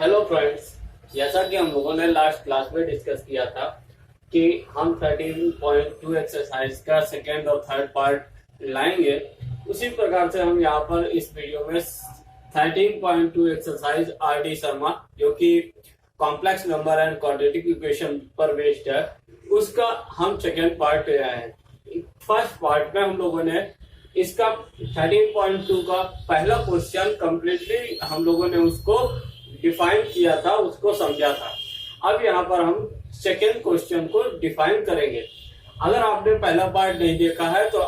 Hello friends, जैसा कि हम लोगों ने लास्ट क्लास में डिस्कस किया था कि हम 13.2 एक्सरसाइज का सेकेंड और थर्ड पार्ट लाएंगे, उसी प्रकार से हम यहाँ पर इस वीडियो में 13.2 एक्सरसाइज आर डी शर्मा जो कि complex number and quadratic equation पर बेस्ड है, उसका हम सेकेंड पार्ट ले आए हैं। फर्स्ट पार्ट में हम लोगों ने इसका 13.2 का पहला क्वेश्चन कंप्लीटली हम लोगों ने उसको डिफाइन किया था, उसको समझा था। अब यहाँ पर हम सेकेंड क्वेश्चन को डिफाइन करेंगे। अगर आपने पहला पार्ट नहीं देखा है तो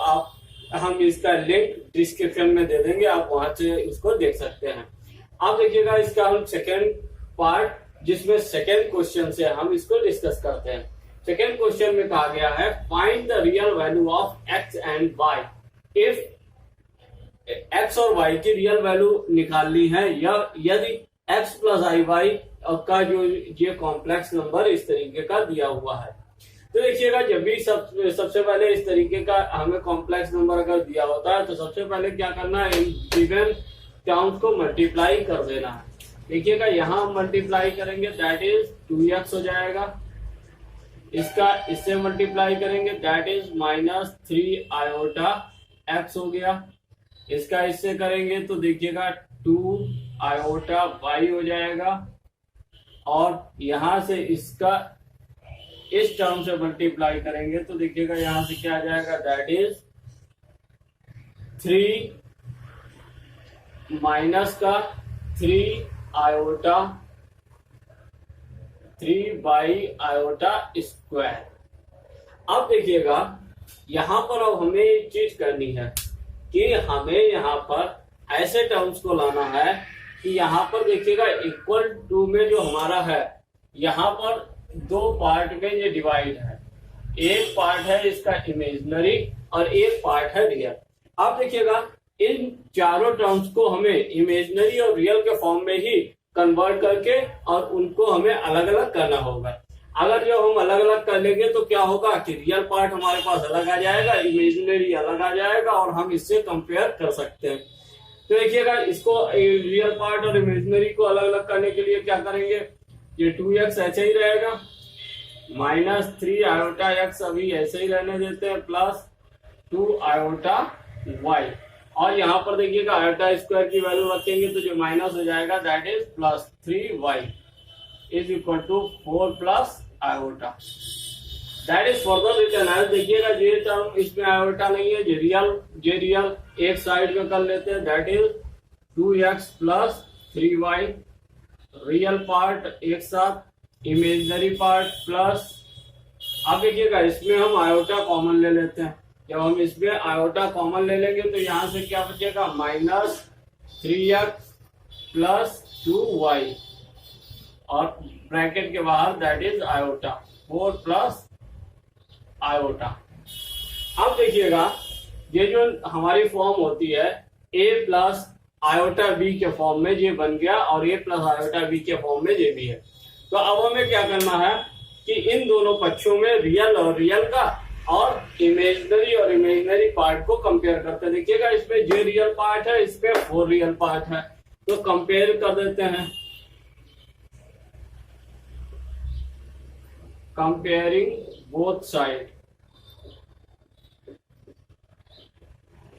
हम इसका लिंक डिस्क्रिप्शन में दे देंगे, आप वहां से इसको देख सकते हैं। आप देखिएगा, इसका हम सेकेंड पार्ट जिसमें सेकेंड क्वेश्चन से हम इसको डिस्कस करते हैं। सेकेंड क्वेश्चन में कहा गया है find the real value of x and y. If x और वाई की रियल वैल्यू निकालनी है या यदि x प्लस आई वाई का जो ये कॉम्प्लेक्स नंबर इस तरीके का दिया हुआ है, तो देखिएगा जब भी सबसे पहले इस तरीके का हमें कॉम्प्लेक्स नंबर अगर दिया होता है तो सबसे पहले क्या करना है, इन गिवन टर्म्स को मल्टीप्लाई कर देना है। देखिएगा यहाँ हम मल्टीप्लाई करेंगे, दैट इज 2x हो जाएगा। इसका इससे मल्टीप्लाई करेंगे, दैट इज -3 आयोटा x हो गया। इसका इससे करेंगे तो देखिएगा 2 आयोटा वाई हो जाएगा, और यहां से इसका इस टर्म से मल्टीप्लाई करेंगे तो देखिएगा यहां से क्या आ जाएगा, दैट इज 3 माइनस का 3 आयोटा 3 बाई आयोटा स्क्वायर। अब देखिएगा यहां पर अब हमें एक चीज करनी है कि हमें यहाँ पर ऐसे टर्म्स को लाना है कि यहाँ पर देखिएगा इक्वल टू में जो हमारा है, यहाँ पर दो पार्ट में ये डिवाइड है। एक पार्ट है इसका इमेजिनरी और एक पार्ट है रियल। अब देखिएगा इन चारों टर्म्स को हमें इमेजिनरी और रियल के फॉर्म में ही कन्वर्ट करके और उनको हमें अलग अलग करना होगा। अगर जो हम अलग अलग कर लेंगे तो क्या होगा कि रियल पार्ट हमारे पास अलग आ जाएगा, इमेजिनरी अलग आ जाएगा, और हम इससे कंपेयर कर सकते हैं। तो देखिएगा इसको रियल पार्ट और इमेजिनरी को अलग अलग करने के लिए क्या करेंगे, ये 2x ऐसे ही रहेगा, -3 आयोटा x अभी ऐसे ही रहने देते हैं, प्लस 2 आयोटा y, और यहाँ पर देखिएगा आयोटा स्क्वायर की वैल्यू रखेंगे तो जो माइनस हो जाएगा, that is +3y is equal to 4 plus iota. That is further written as. देखिएगा ये टर्म इसमें आयोटा नहीं है, जे रियल एक साइड में कर लेते हैं, that is 2x plus 3y real part एक साथ, इमेजिनरी पार्ट प्लस। अब देखिएगा इसमें हम आयोटा कॉमन ले लेते हैं। जब हम इसमें आयोटा कॉमन ले लेंगे तो यहां से क्या बचेगा, -3x प्लस 2y, और ब्रैकेट के बाहर that is iota 4 plus iota. अब देखिएगा ये जो हमारी फॉर्म होती है a प्लस आयोटा b के फॉर्म में ये बन गया, और a प्लस आयोटा b के फॉर्म में ये भी है। तो अब हमें क्या करना है कि इन दोनों पक्षों में रियल और रियल का और इमेजिनरी और इमेजिनरी पार्ट को कंपेयर करते हैं। देखिएगा इसमें जे रियल पार्ट है, इसमें 4 रियल पार्ट है, तो कंपेयर कर देते हैं। कंपेयरिंग बोथ साइड,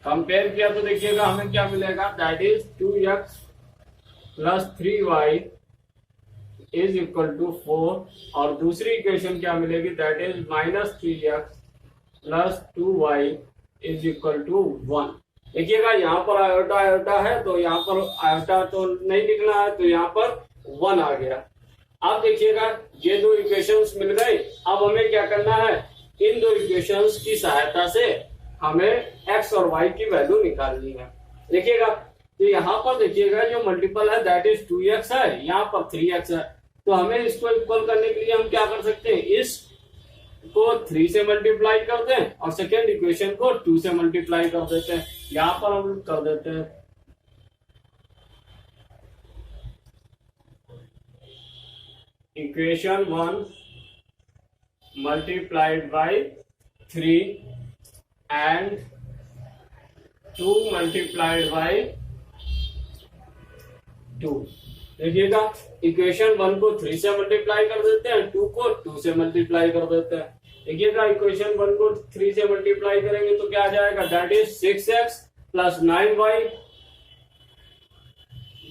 कंपेयर किया तो देखिएगा हमें क्या मिलेगा, that is 2x plus 3y is equal to 4, और दूसरी इक्वेशन क्या मिलेगी, that is -3x plus 2y is equal to 1। देखिएगा यहाँ पर आयोटा आयोटा है तो यहाँ पर आयोटा तो नहीं लिखना है, तो यहाँ पर 1 आ गया। अब देखिएगा ये दो इक्वेशंस मिल गए। अब हमें क्या करना है, इन दो इक्वेशंस की सहायता से हमें x और y की वैल्यू निकालनी है। देखिएगा तो यहाँ पर देखिएगा जो मल्टीपल है दैट इज 2x है, यहाँ पर 3x है, तो हमें इसको इक्वल करने के लिए हम क्या कर सकते हैं, इस को 3 से मल्टीप्लाई कर दें और सेकेंड इक्वेशन को 2 से मल्टीप्लाई कर देते हैं। यहाँ पर हम कर देते हैं equation 1 multiplied by 3 and 2 multiplied by 2। देखिएगा इक्वेशन 1 को 3 से मल्टीप्लाई कर देते हैं, 2 को 2 से मल्टीप्लाई कर देते हैं। देखिएगा इक्वेशन 1 को 3 से मल्टीप्लाई करेंगे तो क्या आ जाएगा, that is 6x plus 9y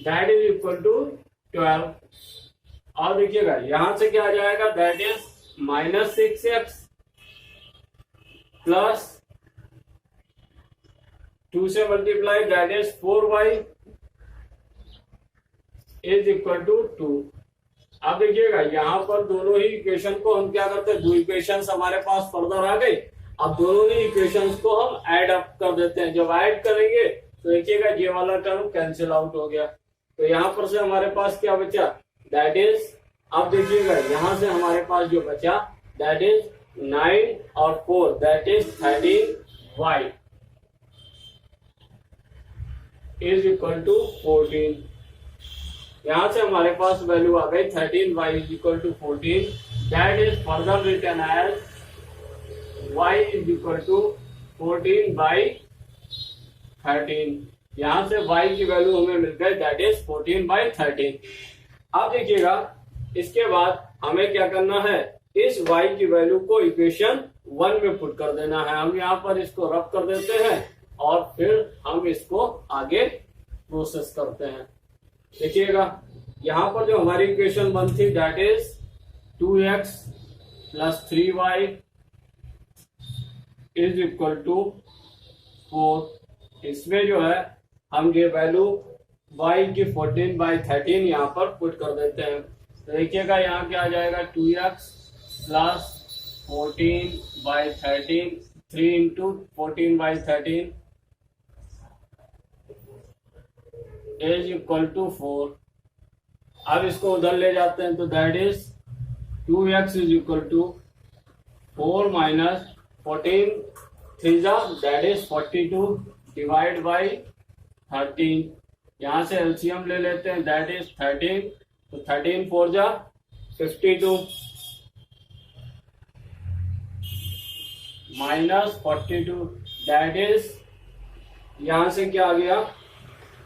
that is equal to 12। और देखिएगा यहां से क्या आ जाएगा, that is minus 6x plus 2 से multiply that is 4y is equal to 2। अब देखिएगा यहाँ पर दोनों ही इक्वेशन को हम क्या करते हैं, दो इक्वेशंस हमारे पास फर्दर आ गई। अब दोनों ही इक्वेशंस को हम ऐड अप कर देते हैं। जब ऐड करेंगे तो देखिएगा ये वाला टर्म कैंसिल आउट हो गया, तो यहाँ पर से हमारे पास क्या बचा, दैट इज, अब देखिएगा यहाँ से हमारे पास जो बचा दैट इज 9 और 4 that is 13y is equal to 14। यहां से हमारे पास वैल्यू आ गई 13y is equal to 14 that is further written as y is equal to 14 by 13। यहां से y की वैल्यू हमें मिल गई दैट इज 14 बाई 13। अब देखिएगा इसके बाद हमें क्या करना है, इस y की वैल्यू को इक्वेशन 1 में पुट कर देना है। हम यहाँ पर इसको रब कर देते हैं और फिर हम इसको आगे प्रोसेस करते हैं। देखिएगा यहाँ पर जो हमारी इक्वेशन 1 थी that is 2x plus 3y is equal to 4। इसमें जो है हम ये वैल्यू y की 14 बाई 13 यहाँ पर पुट कर देते हैं। तो देखिएगा यहाँ क्या आ जाएगा, 2x plus 14 by 13, 3 into 14 by 13 is equal to 4। अब इसको उधर ले जाते हैं तो that is 2x is equal to 4 minus 14 3 जा दैट इज 42 डिवाइड बाई 13। यहां से एलसीएम ले लेते हैं दैट इज 13, तो 13 4 जा 52 माइनस 42 दैट इज, यहां से क्या आ गया,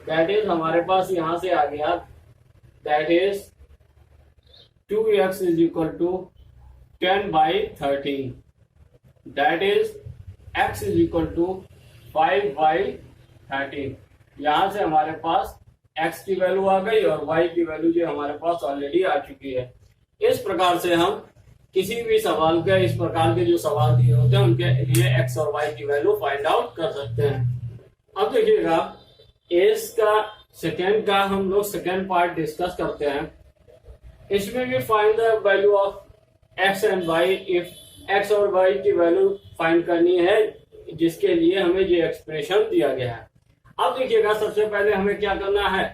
दैट इज हमारे पास यहां से आ गया that is 2x is equal to 10 by 13 that is x is equal to 5 by 13। यहां से हमारे पास x की वैल्यू आ गई और y की वैल्यू जो हमारे पास ऑलरेडी आ चुकी है। इस प्रकार से हम किसी भी सवाल के, इस प्रकार के जो सवाल दिए होते हैं उनके लिए x और y की वैल्यू फाइंड आउट कर सकते हैं। अब देखिएगा एस का सेकेंड का हम लोग सेकेंड पार्ट डिस्कस करते हैं। इसमें भी find the value of x and y. If x और वाई की वैल्यू फाइंड करनी है जिसके लिए हमें ये एक्सप्रेशन दिया गया है। अब देखिएगा सबसे पहले हमें क्या करना है,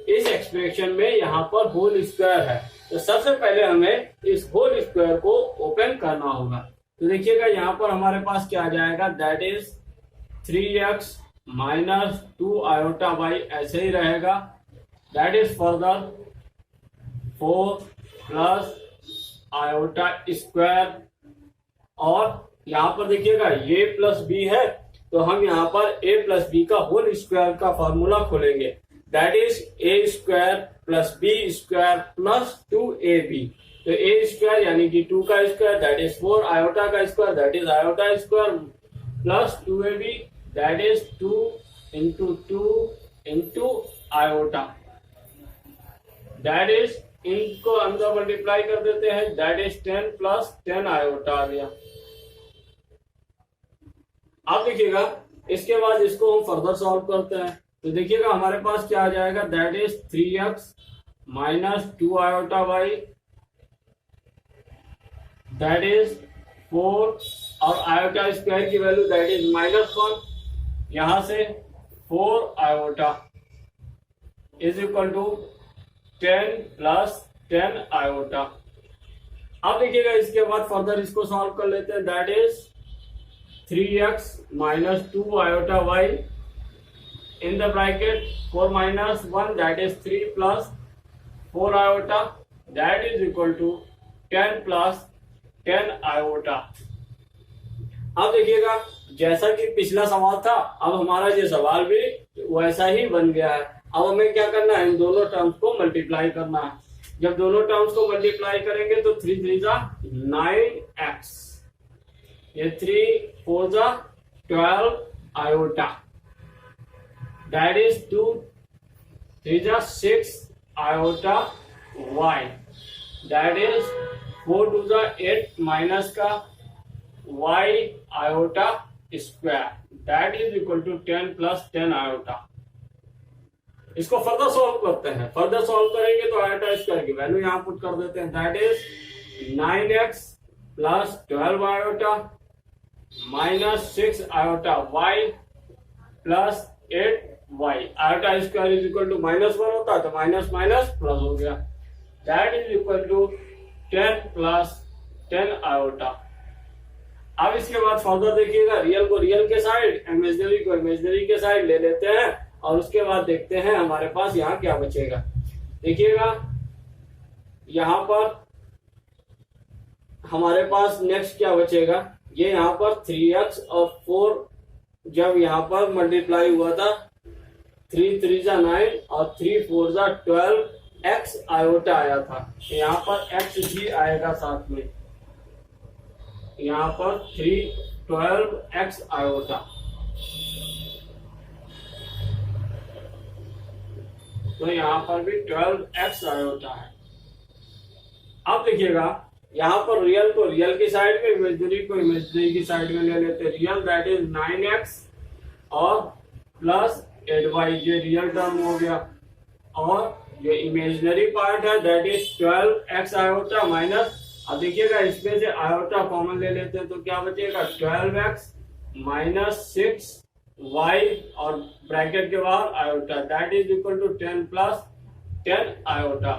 इस एक्सप्रेशन में यहाँ पर होल स्क्वायर है, तो सबसे पहले हमें इस होल स्क्वायर को ओपन करना होगा। तो देखिएगा यहाँ पर हमारे पास क्या आ जाएगा, that is 3x minus 2 iota y ऐसे ही रहेगा, that is further 4 plus iota square. और यहाँ पर देखिएगा ये प्लस बी है, तो हम यहाँ पर a प्लस बी का होल स्क्वायर का फॉर्मूला खोलेंगे, that is a square plus B square plus 2ab। तो a स्क्वायर यानी कि 2 का स्क्वायर दैट इज 4, आयोटा का square that is iota square plus 2ab that is 2 into 2 into iota, that is इनको अंदर multiply कर देते हैं, दैट इज 10 प्लस 10 आयोटा आ गया। अब देखिएगा इसके बाद इसको हम फर्दर सॉल्व करते हैं। तो देखिएगा हमारे पास क्या आ जाएगा, that is 3x minus 2 iota y that is 4 और आयोटा स्क्वायर की वैल्यू दैट इज -1, यहां से 4 iota is equal to 10 plus 10 iota. अब देखिएगा इसके बाद फर्दर इसको सॉल्व कर लेते हैं, that is 3x minus 2 iota y in the bracket 4 minus 1 that is 3 plus 4 iota that is equal to 10 plus 10 iota. अब देखिएगा जैसा कि पिछला सवाल था, अब हमारा ये सवाल भी वैसा ही बन गया है। अब हमें क्या करना है, इन दोनों टर्म्स को मल्टीप्लाई करना है। जब दोनों टर्म्स को मल्टीप्लाई करेंगे तो 3 3 जा 9x, ये 3 4 जा 12 आयोटा, दैट इज 2 3 जा 6 आयोटा y, दैट इज 4 2 जा 8 माइनस का y iota square, that is equal to 10 plus 10 iota. इसको फर्दर सॉल्व करते हैं। फर्दर सॉल्व करेंगे तो आयोटा स्क्वायर की वैल्यू यहां पुट कर देते हैं, that is 9x plus 12 iota minus 6 iota y plus 8y। Iota square is equal to -1 होता है तो माइनस माइनस प्लस हो गया, that is equal to 10 plus 10 iota. अब इसके बाद फर्दर देखिएगा, रियल को रियल के साइड, इमेजिनरी को इमेजिनरी के साइड ले लेते हैं और उसके बाद देखते हैं हमारे पास यहाँ क्या बचेगा। देखिएगा यहाँ पर हमारे पास नेक्स्ट क्या बचेगा, ये यहाँ पर 3x और 4 जब यहाँ पर मल्टीप्लाई हुआ था, 3 3 जा 9 और 3 4 जा 12 x आयोटा आया था, यहाँ पर x भी आएगा साथ में, यहाँ पर 3 12 x आयोटा, तो यहाँ पर भी 12x आयोटा है। अब देखिएगा यहाँ पर रियल को रियल की साइड में, इमेजिनरी को इमेजिनरी की साइड में ले लेते हैं। रियल दैट इज 9x और प्लस 8y, ये रियल टर्म हो गया, और जो इमेजिनरी पार्ट है that is 12x iota minus, अब देखिएगा इसमें से आयोटा कॉमन ले लेते हैं तो क्या बचेगा 12x माइनस 6y और ब्रैकेट के बाहर iota, that is equal to 10 plus 10 iota.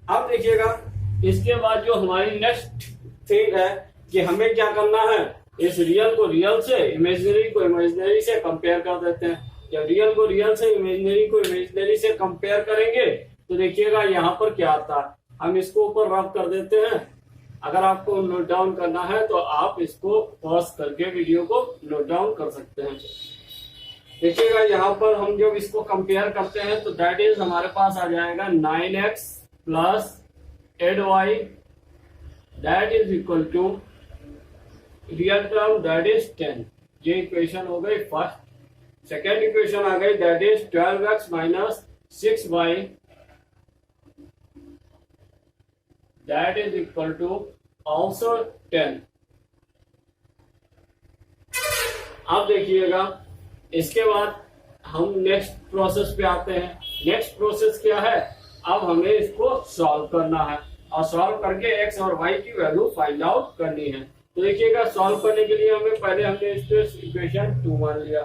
अब देखिएगा इसके बाद जो हमारी नेक्स्ट थिंग है कि हमें क्या करना है, इस रियल को रियल से, इमेजिनरी को इमेजिनरी से कंपेयर कर देते हैं। जब रियल को रियल से, इमेजिनरी को इमेजिनरी से कंपेयर करेंगे तो देखिएगा यहाँ पर क्या आता है, हम इसको ऊपर रब कर देते हैं। अगर आपको नोट डाउन करना है तो आप इसको पॉज करके वीडियो को नोट डाउन कर सकते हैं। देखिएगा यहाँ पर हम जब इसको कंपेयर करते हैं तो दैट इज हमारे पास आ जाएगा 9x plus 8y, that is equal to real term that is 10। ये इक्वेशन हो गई फर्स्ट। सेकेंड इक्वेशन आ गई that is 12x minus 6y, that is equal to also 10। अब देखिएगा इसके बाद हम नेक्स्ट प्रोसेस पे आते हैं। नेक्स्ट प्रोसेस क्या है, अब हमें इसको सॉल्व करना है और सॉल्व करके x और y की वैल्यू फाइंड आउट करनी है। तो देखिएगा सॉल्व करने के लिए हमने पहले हमने इसको इक्वेशन 2 मान लिया।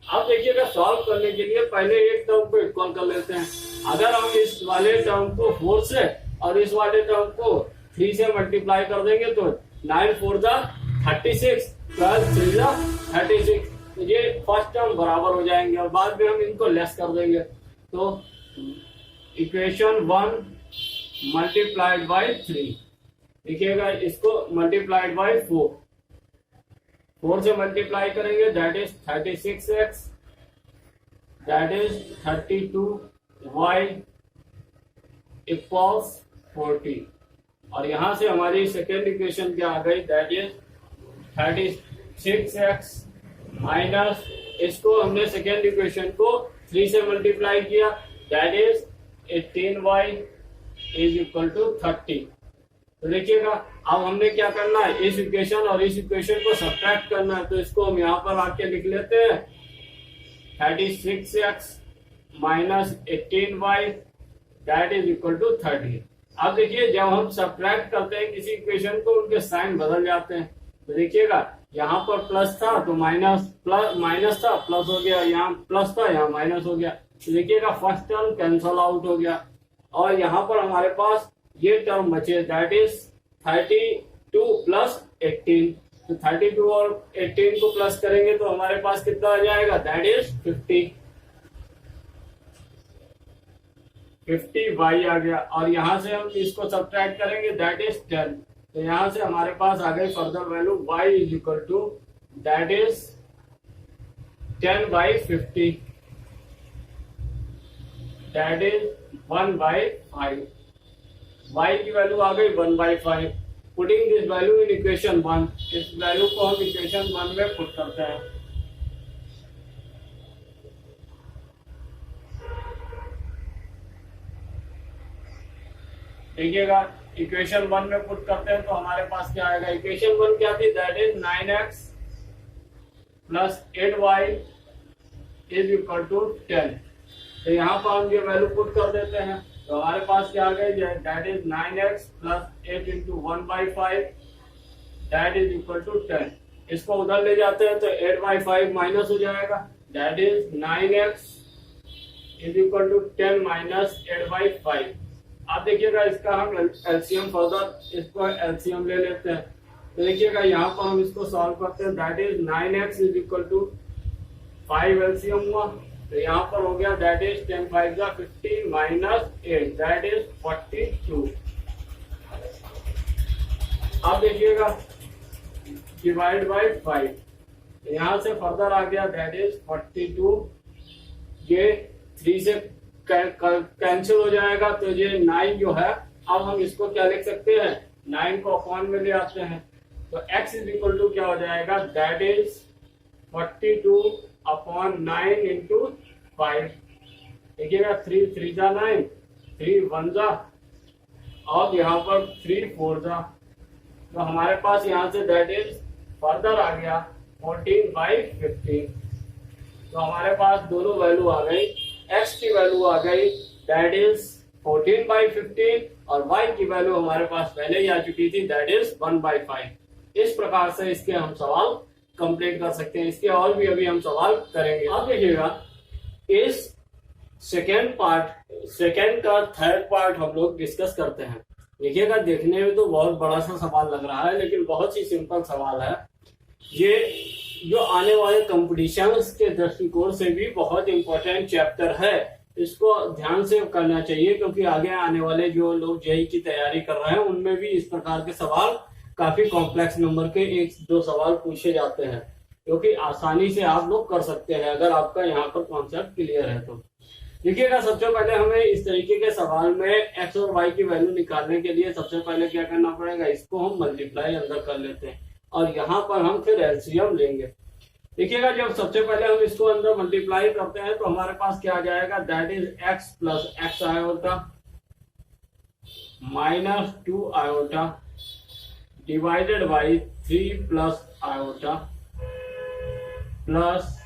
अब देखिएगा सॉल्व करने के लिए पहले एक टर्म को इक्वल कर लेते हैं। अगर हम इस वाले टर्म को 4 से और इस वाले टर्म को 3 से मल्टीप्लाई कर देंगे तो 9 4 जा 36 प्लस 3 जा 36, ये फर्स्ट टर्म बराबर हो जाएंगे और बाद में हम इनको लेस कर देंगे। तो इक्वेशन 1 मल्टीप्लाइड बाय 3, देखिएगा इसको मल्टीप्लाइड बाय 4 से मल्टीप्लाई करेंगे that is 36x, that is 32y equals 40, और यहां से हमारी सेकेंड इक्वेशन क्या आ गई दैट इज 36x माइनस, इसको हमने सेकेंड इक्वेशन को 3 से मल्टीप्लाई किया that is 18y is equal to 30। तो देखिएगा अब हमने क्या करना है, इस इक्वेशन और इस इक्वेशन को सब्ट्रैक्ट करना है। तो इसको हम यहाँ पर आके लिख लेते हैं 36x minus 18y that is equal to 30। अब देखिए जब हम सब्ट्रैक्ट करते हैं किसी इक्वेशन को उनके साइन बदल जाते हैं। तो देखिएगा यहाँ पर प्लस था तो माइनस था प्लस हो गया, यहाँ प्लस था यहाँ माइनस हो गया। तो देखिएगा फर्स्ट टर्म कैंसल आउट हो गया और यहाँ पर हमारे पास ये टर्म बचे दैट इज 32 प्लस 18। तो 32 और 18 को प्लस करेंगे तो हमारे पास कितना आ जाएगा दैट इज 50y आ गया, और यहाँ से हम इसको सब्ट्रैक्ट करेंगे दैट इज 10। तो यहाँ से हमारे पास आ गई further value y is equal to that is 10/50। That is 1/5। y की वैल्यू आ गई 1/5। Putting this value in equation 1, इस वैल्यू को हम इक्वेशन 1 में पुट करते हैं। देखिएगा इक्वेशन 1 में पुट करते हैं तो हमारे पास क्या आएगा। इक्वेशन 1 क्या थी, that is 9x plus 8y is equal to 10। तो यहाँ पर हम ये वैल्यू पुट कर देते हैं तो हमारे पास क्या आ गई, that is 9x plus 8 into 1/5 that is equal to 10। इसको उधर ले जाते हैं तो 8/5 माइनस हो जाएगा, that is 9x is equal to 10 minus 8/5। आप देखिएगा इसका हम एलसीएम फर्दर इसको एलसीएम ले लेते हैं तो देखिएगा यहाँ पर हम इसको सॉल्व करते हैं, that is 9x is equal to 5 LCM हुआ तो यहाँ पर हो गया, that is 10 5 50 minus 8 that is 42। आप देखिएगा डिवाइड बाई 5 यहाँ से फर्दर आ गया, दैट इज 42। ये 3 से कैंसिल हो जाएगा तो ये 9 जो है, अब हम इसको क्या लिख सकते हैं, 9 को अपॉन में ले आते हैं तो x इज इक्वल टू क्या हो जाएगा, दैट इज 42 अपॉन 9 इंटू 5। देखिएगा 3 3 जा 9, 3 1 जा, और यहाँ पर 3 4 जा, तो हमारे पास यहाँ से दैट इज फर्दर आ गया 14/15। तो हमारे पास दोनों वैल्यू आ गई, x की वैल्यू आ गई दैट इज 14/15 और y की वैल्यू हमारे पास पहले ही आ चुकी थी, दैट इज 1/5। इस प्रकार से इसके हम सवाल कंप्लीट कर सकते हैं। इसके और भी अभी हम सवाल करेंगे। अब देखिएगा इस सेकेंड का थर्ड पार्ट हम लोग डिस्कस करते हैं। देखिएगा देखने में तो बहुत बड़ा सा सवाल लग रहा है लेकिन बहुत ही सिंपल सवाल है। ये जो आने वाले कॉम्पिटिशन्स के दृष्टिकोण से भी बहुत इंपॉर्टेंट चैप्टर है, इसको ध्यान से करना चाहिए क्योंकि आगे आने वाले जो लोग जेईई की तैयारी कर रहे हैं उनमें भी इस प्रकार के सवाल, काफी कॉम्प्लेक्स नंबर के 1-2 सवाल पूछे जाते हैं क्योंकि आसानी से आप लोग कर सकते हैं अगर आपका यहाँ पर कॉन्सेप्ट क्लियर है तो। देखिएगा सबसे पहले हमें इस तरीके के सवाल में एक्स और वाई की वैल्यू निकालने के लिए सबसे पहले क्या करना पड़ेगा, इसको हम मल्टीप्लाई अंदर कर लेते हैं और यहाँ पर हम फिर एलसीएम लेंगे। देखिएगा जब सबसे पहले हम इसको अंदर मल्टीप्लाई करते हैं तो हमारे पास क्या आ जाएगा, that is x plus x iota minus 2 iota divided by 3 plus iota plus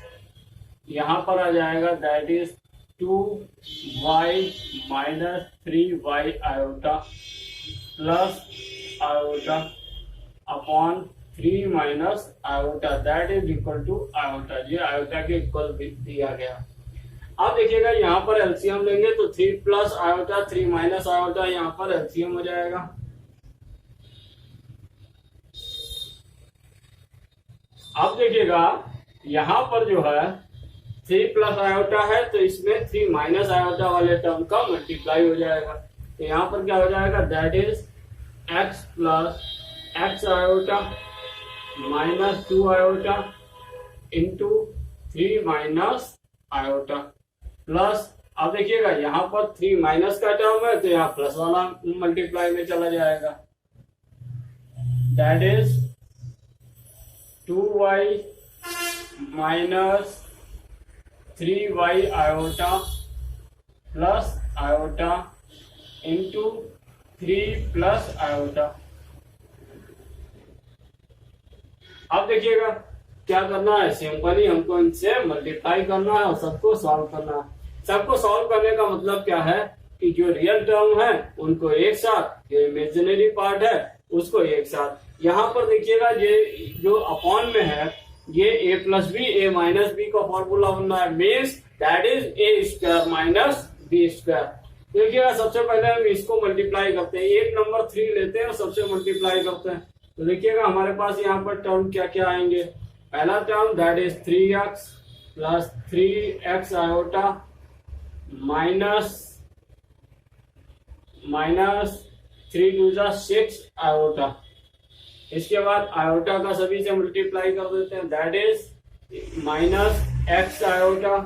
यहाँ पर आ जाएगा that is 2y minus 3y iota plus iota upon 3 minus iota that is equal to iota. ये आयोटा के इक्वल दिया गया। अब देखिएगा यहाँ पर एलसीएम लेंगे तो 3 प्लस आयोटा 3 माइनस आयोटा यहाँ पर एलसीएम हो जाएगा। अब देखिएगा यहाँ पर जो है 3 प्लस आयोटा है तो इसमें 3 माइनस आयोटा वाले टर्म का मल्टीप्लाई हो जाएगा तो यहाँ पर क्या हो जाएगा, that is x plus x iota minus 2 iota into 3 minus iota plus, अब देखिएगा यहाँ पर 3 माइनस का टर्म है तो यहाँ प्लस वाला मल्टीप्लाई में चला जाएगा, that is 2y minus 3y iota plus iota into 3 plus iota. अब देखिएगा क्या करना है, सिंपली हमको इनसे मल्टीप्लाई करना है और सबको सॉल्व करना है। सबको सॉल्व करने का मतलब क्या है कि जो रियल टर्म है उनको एक साथ, जो इमेजिनरी पार्ट है उसको एक साथ। यहाँ पर देखिएगा ये जो अपॉन में है ये a plus B A minus B का फॉर्मूला बन रहा है, means that is A square minus B square. देखिएगा सबसे पहले हम इसको मल्टीप्लाई करते हैं, एक नंबर 3 लेते हैं और सबसे मल्टीप्लाई करते हैं तो देखिएगा हमारे पास यहाँ पर टर्म क्या क्या आएंगे। पहला term that is 3x plus 3x iota minus 3 2 6 iota. इसके बाद आयोटा का सभी से मल्टीप्लाई कर देते हैं, that is minus x iota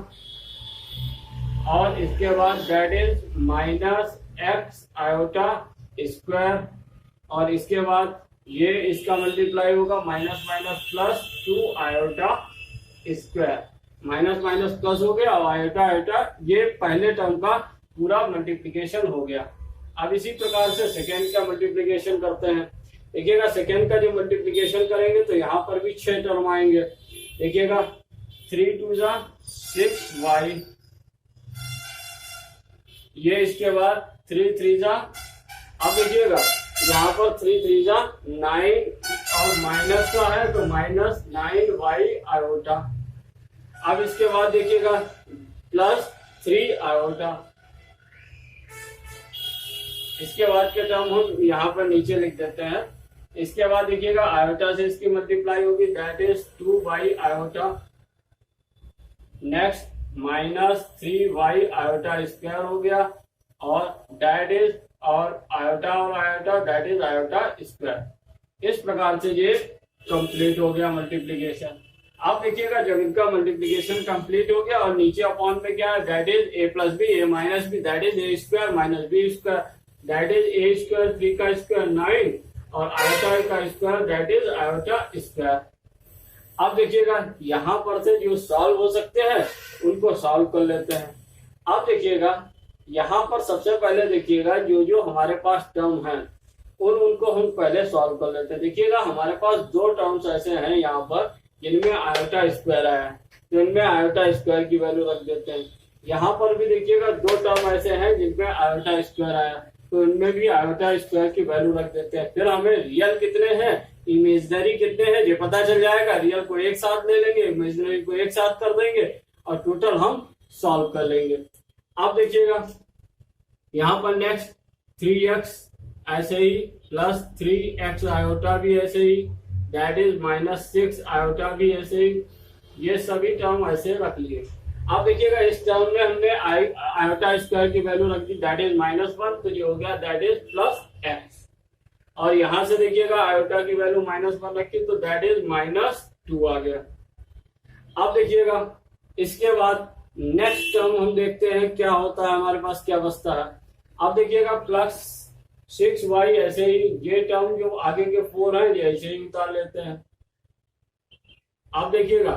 और इसके बाद that is minus x iota square, और इसके बाद ये इसका मल्टीप्लाई होगा minus minus plus 2 iota square, minus minus plus हो गया और आयोटा आयोटा, ये पहले टर्म का पूरा मल्टीप्लिकेशन हो गया। अब इसी प्रकार से सेकेंड का मल्टीप्लिकेशन करते हैं। देखिएगा सेकेंड का जो मल्टीप्लिकेशन करेंगे तो यहाँ पर भी 6 टर्म आएंगे। देखिएगा 3 2 जा 6y, ये इसके बाद 3 3 जा, अब देखिएगा यहाँ पर 3 3 जा 9 और माइनस का है तो माइनस 9y आयोटा। अब इसके बाद देखिएगा प्लस 3 आयोटा, इसके बाद के टर्म हम यहाँ पर नीचे लिख देते हैं। इसके बाद देखिएगा आयोटा से इसकी मल्टीप्लाई होगी that is 2y iota, next minus 3y iota square हो गया, और दैट इज और iota that is iota square. इस प्रकार से ये कंप्लीट हो गया मल्टीप्लिकेशन। आप देखिएगा जब इनका मल्टीप्लिकेशन कंप्लीट हो गया और नीचे अपॉन में क्या है that is a plus B a minus B that is a square minus B square that is a square 3 का स्क्वायर 9 और आयोटा का square that is iota square. अब देखिएगा यहाँ पर से जो सॉल्व हो सकते हैं उनको सॉल्व कर लेते हैं। अब देखिएगा यहाँ पर सबसे पहले देखिएगा जो जो हमारे पास टर्म है उनको हम पहले सॉल्व कर लेते हैं। देखिएगा हमारे पास 2 टर्म्स ऐसे हैं यहाँ पर जिनमें आयोटा स्क्वायर आया है, तो इनमें आयोटा स्क्वायर की वैल्यू रख देते हैं। यहाँ पर भी देखिएगा 2 टर्म ऐसे हैं जिनमें आयोटा स्क्वायर आया, तो इनमें भी आयोटा स्क्वायर की वैल्यू रख देते हैं। फिर हमें रियल कितने हैं इमेजिनरी कितने हैं ये पता चल जाएगा। रियल को एक साथ ले लेंगे, इमेजिनरी को एक साथ कर देंगे और टोटल हम सॉल्व कर लेंगे। अब देखिएगा यहाँ पर नेक्स्ट 3x ऐसे ही प्लस 3x आयोटा भी ऐसे ही दैट इज माइनस 6 आयोटा भी ऐसे ही, ये सभी टर्म ऐसे रख लिए। अब देखिएगा इस टर्म में हमने आयोटा स्क्वायर की वैल्यू रख दी दैट इज -1, तो ये हो गया दैट इज प्लस x, और यहां से देखिएगा आयोटा की वैल्यू -1 रखी तो दैट इज -2 आ गया। अब देखिएगा इसके बाद नेक्स्ट टर्म हम देखते हैं क्या होता है, हमारे पास क्या बचता है। अब देखिएगा प्लस 6y ऐसे ही, ये टर्म जो आगे के 4 हैं ये ऐसे ही उतार लेते हैं। अब देखिएगा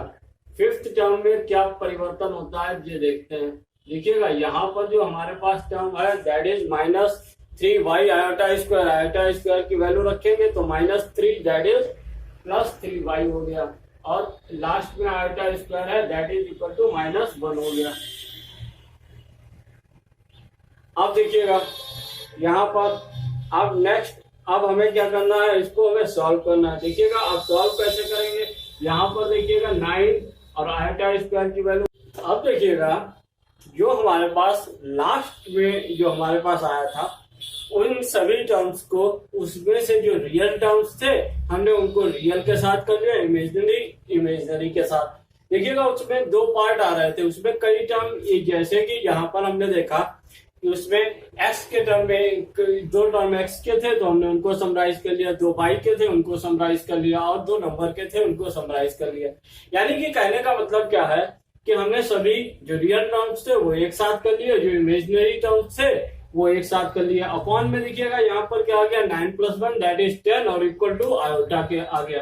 फिफ्थ टर्म में क्या परिवर्तन होता है ये देखते हैं। देखिएगा यहाँ पर जो हमारे पास टर्म है that is -3y iota square की वैल्यू रखेंगे तो -3 दैट इज +3y हो गया, और लास्ट में आयोटा स्क्वायर है दैट इज इक्वल टू -1 हो गया। अब देखिएगा यहाँ पर अब नेक्स्ट अब हमें क्या करना है, इसको हमें सॉल्व करना है। देखिएगा अब सॉल्व कैसे करेंगे, यहाँ पर देखिएगा 9 और आयोटा स्क्वायर की वैल्यू। अब देखिएगा जो हमारे पास लास्ट में जो हमारे पास आया था उन सभी टर्म्स को उसमें से जो रियल टर्म्स थे हमने उनको रियल के साथ कर लिया, इमेजिनरी के साथ। देखिएगा उसमें 2 पार्ट आ रहे थे, उसमें कई टर्म जैसे कि यहाँ पर हमने देखा कि उसमें x के टर्म में 2 टर्म x के थे तो हमने उनको समराइज कर लिया, 2 y के थे उनको समराइज कर लिया और 2 नंबर के थे उनको समराइज कर लिया। यानी कि कहने का मतलब क्या है कि हमने सभी जो रियल टर्म्स थे वो एक साथ कर लिए, जो इमेजिनरी टर्म्स थे वो एक साथ कर लिया। अपॉन में देखिएगा यहाँ पर क्या आ गया 9 + 1 दैट इज 10 और इक्वल टू आयोटा के आ गया।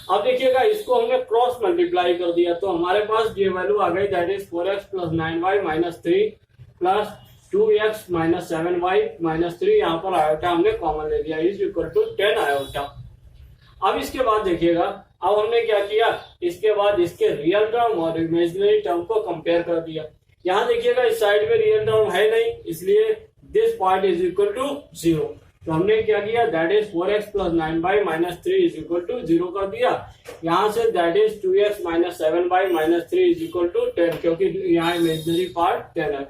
अब देखिएगा इसको हमने क्रॉस मल्टीप्लाई कर दिया तो हमारे पास ये वैल्यू आ गई that is 4x + 9y - 3 plus 2x - 7y - 3, यहाँ पर आयोटा हमने कॉमन ले लिया इज इक्वल टू 10 आयोटा। अब इसके बाद देखिएगा अब हमने क्या किया, इसके बाद इसके रियल टर्म और इमेजिनरी टर्म को कंपेयर कर दिया। यहाँ देखिएगा इस साइड में रियल टर्म है नहीं, इसलिए this part is equal to 0। तो हमने क्या किया that is 4x + 9y - 3 is equal to 0 कर दिया। यहाँ से that is 2x - 7y - 3 is equal to 10, क्योंकि यहाँ इमेजिनरी पार्ट 10 है।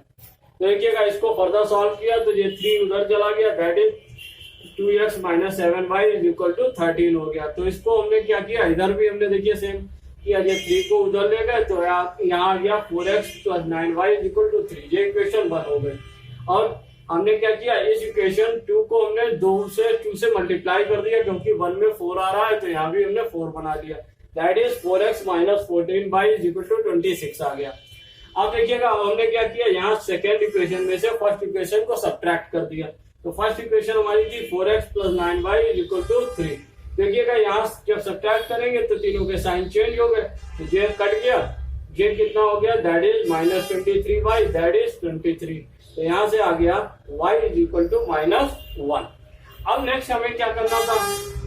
तो देखिएगा इसको फर्दर सॉल्व किया तो ये 3 उधर चला गया that is 2x - 7y is equal to 13 हो गया। तो इसको हमने क्या किया, इधर भी हमने देखिए सेम किया, ये 3 को उधर ले गए तो यहाँ आ गया 4x + 9y is equal to 3, ये इक्वेशन 1 हो गई। और हमने क्या किया, इस इक्वेशन 2 को हमने 2 से मल्टीप्लाई कर दिया क्योंकि 1 में 4 आ रहा है तो यहाँ भी हमने 4 बना दिया that is 4x - 14y is equal to 26 आ गया। अब देखिएगा हमने क्या किया, यहाँ सेकेंड इक्वेशन में से फर्स्ट इक्वेशन को सब्ट्रैक्ट कर दिया। तो फर्स्ट इक्वेशन हमारी थी 4x + 9y = 3। देखिएगा यहाँ जब सब्ट्रैक्ट करेंगे तो तीनों के साइन चेंज हो गए, तो ये कट गया, ये कितना हो गया, that is -23y, that is 23। तो यहाँ से आ गया y = -1। अब नेक्स्ट हमें क्या करना था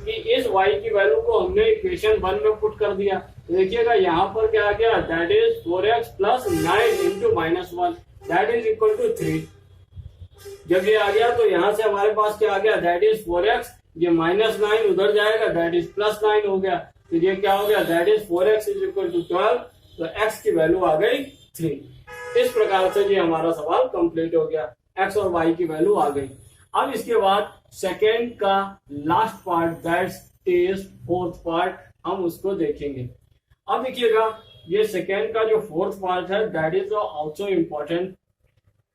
कि इस y की वैल्यू को हमने इक्वेशन 1 में पुट कर दिया। तो देखिएगा यहाँ पर क्या आ गया, that is 4x + 9 × -1 that is = 3। जब ये आ गया तो यहाँ से हमारे पास क्या आ गया, दैट इज 4x, ये -9 उधर जाएगा, दैट इज +9 हो गया। तो ये क्या हो गया, दैट इज 4x = 12। तो x की वैल्यू आ गई 3। इस प्रकार से ये हमारा सवाल कंप्लीट हो गया, x और y की वैल्यू आ गई। अब इसके बाद सेकेंड का last part, that is fourth part, हम उसको देखेंगे। अब देखिएगा ये सेकेंड का जो फोर्थ पार्ट है, that is also important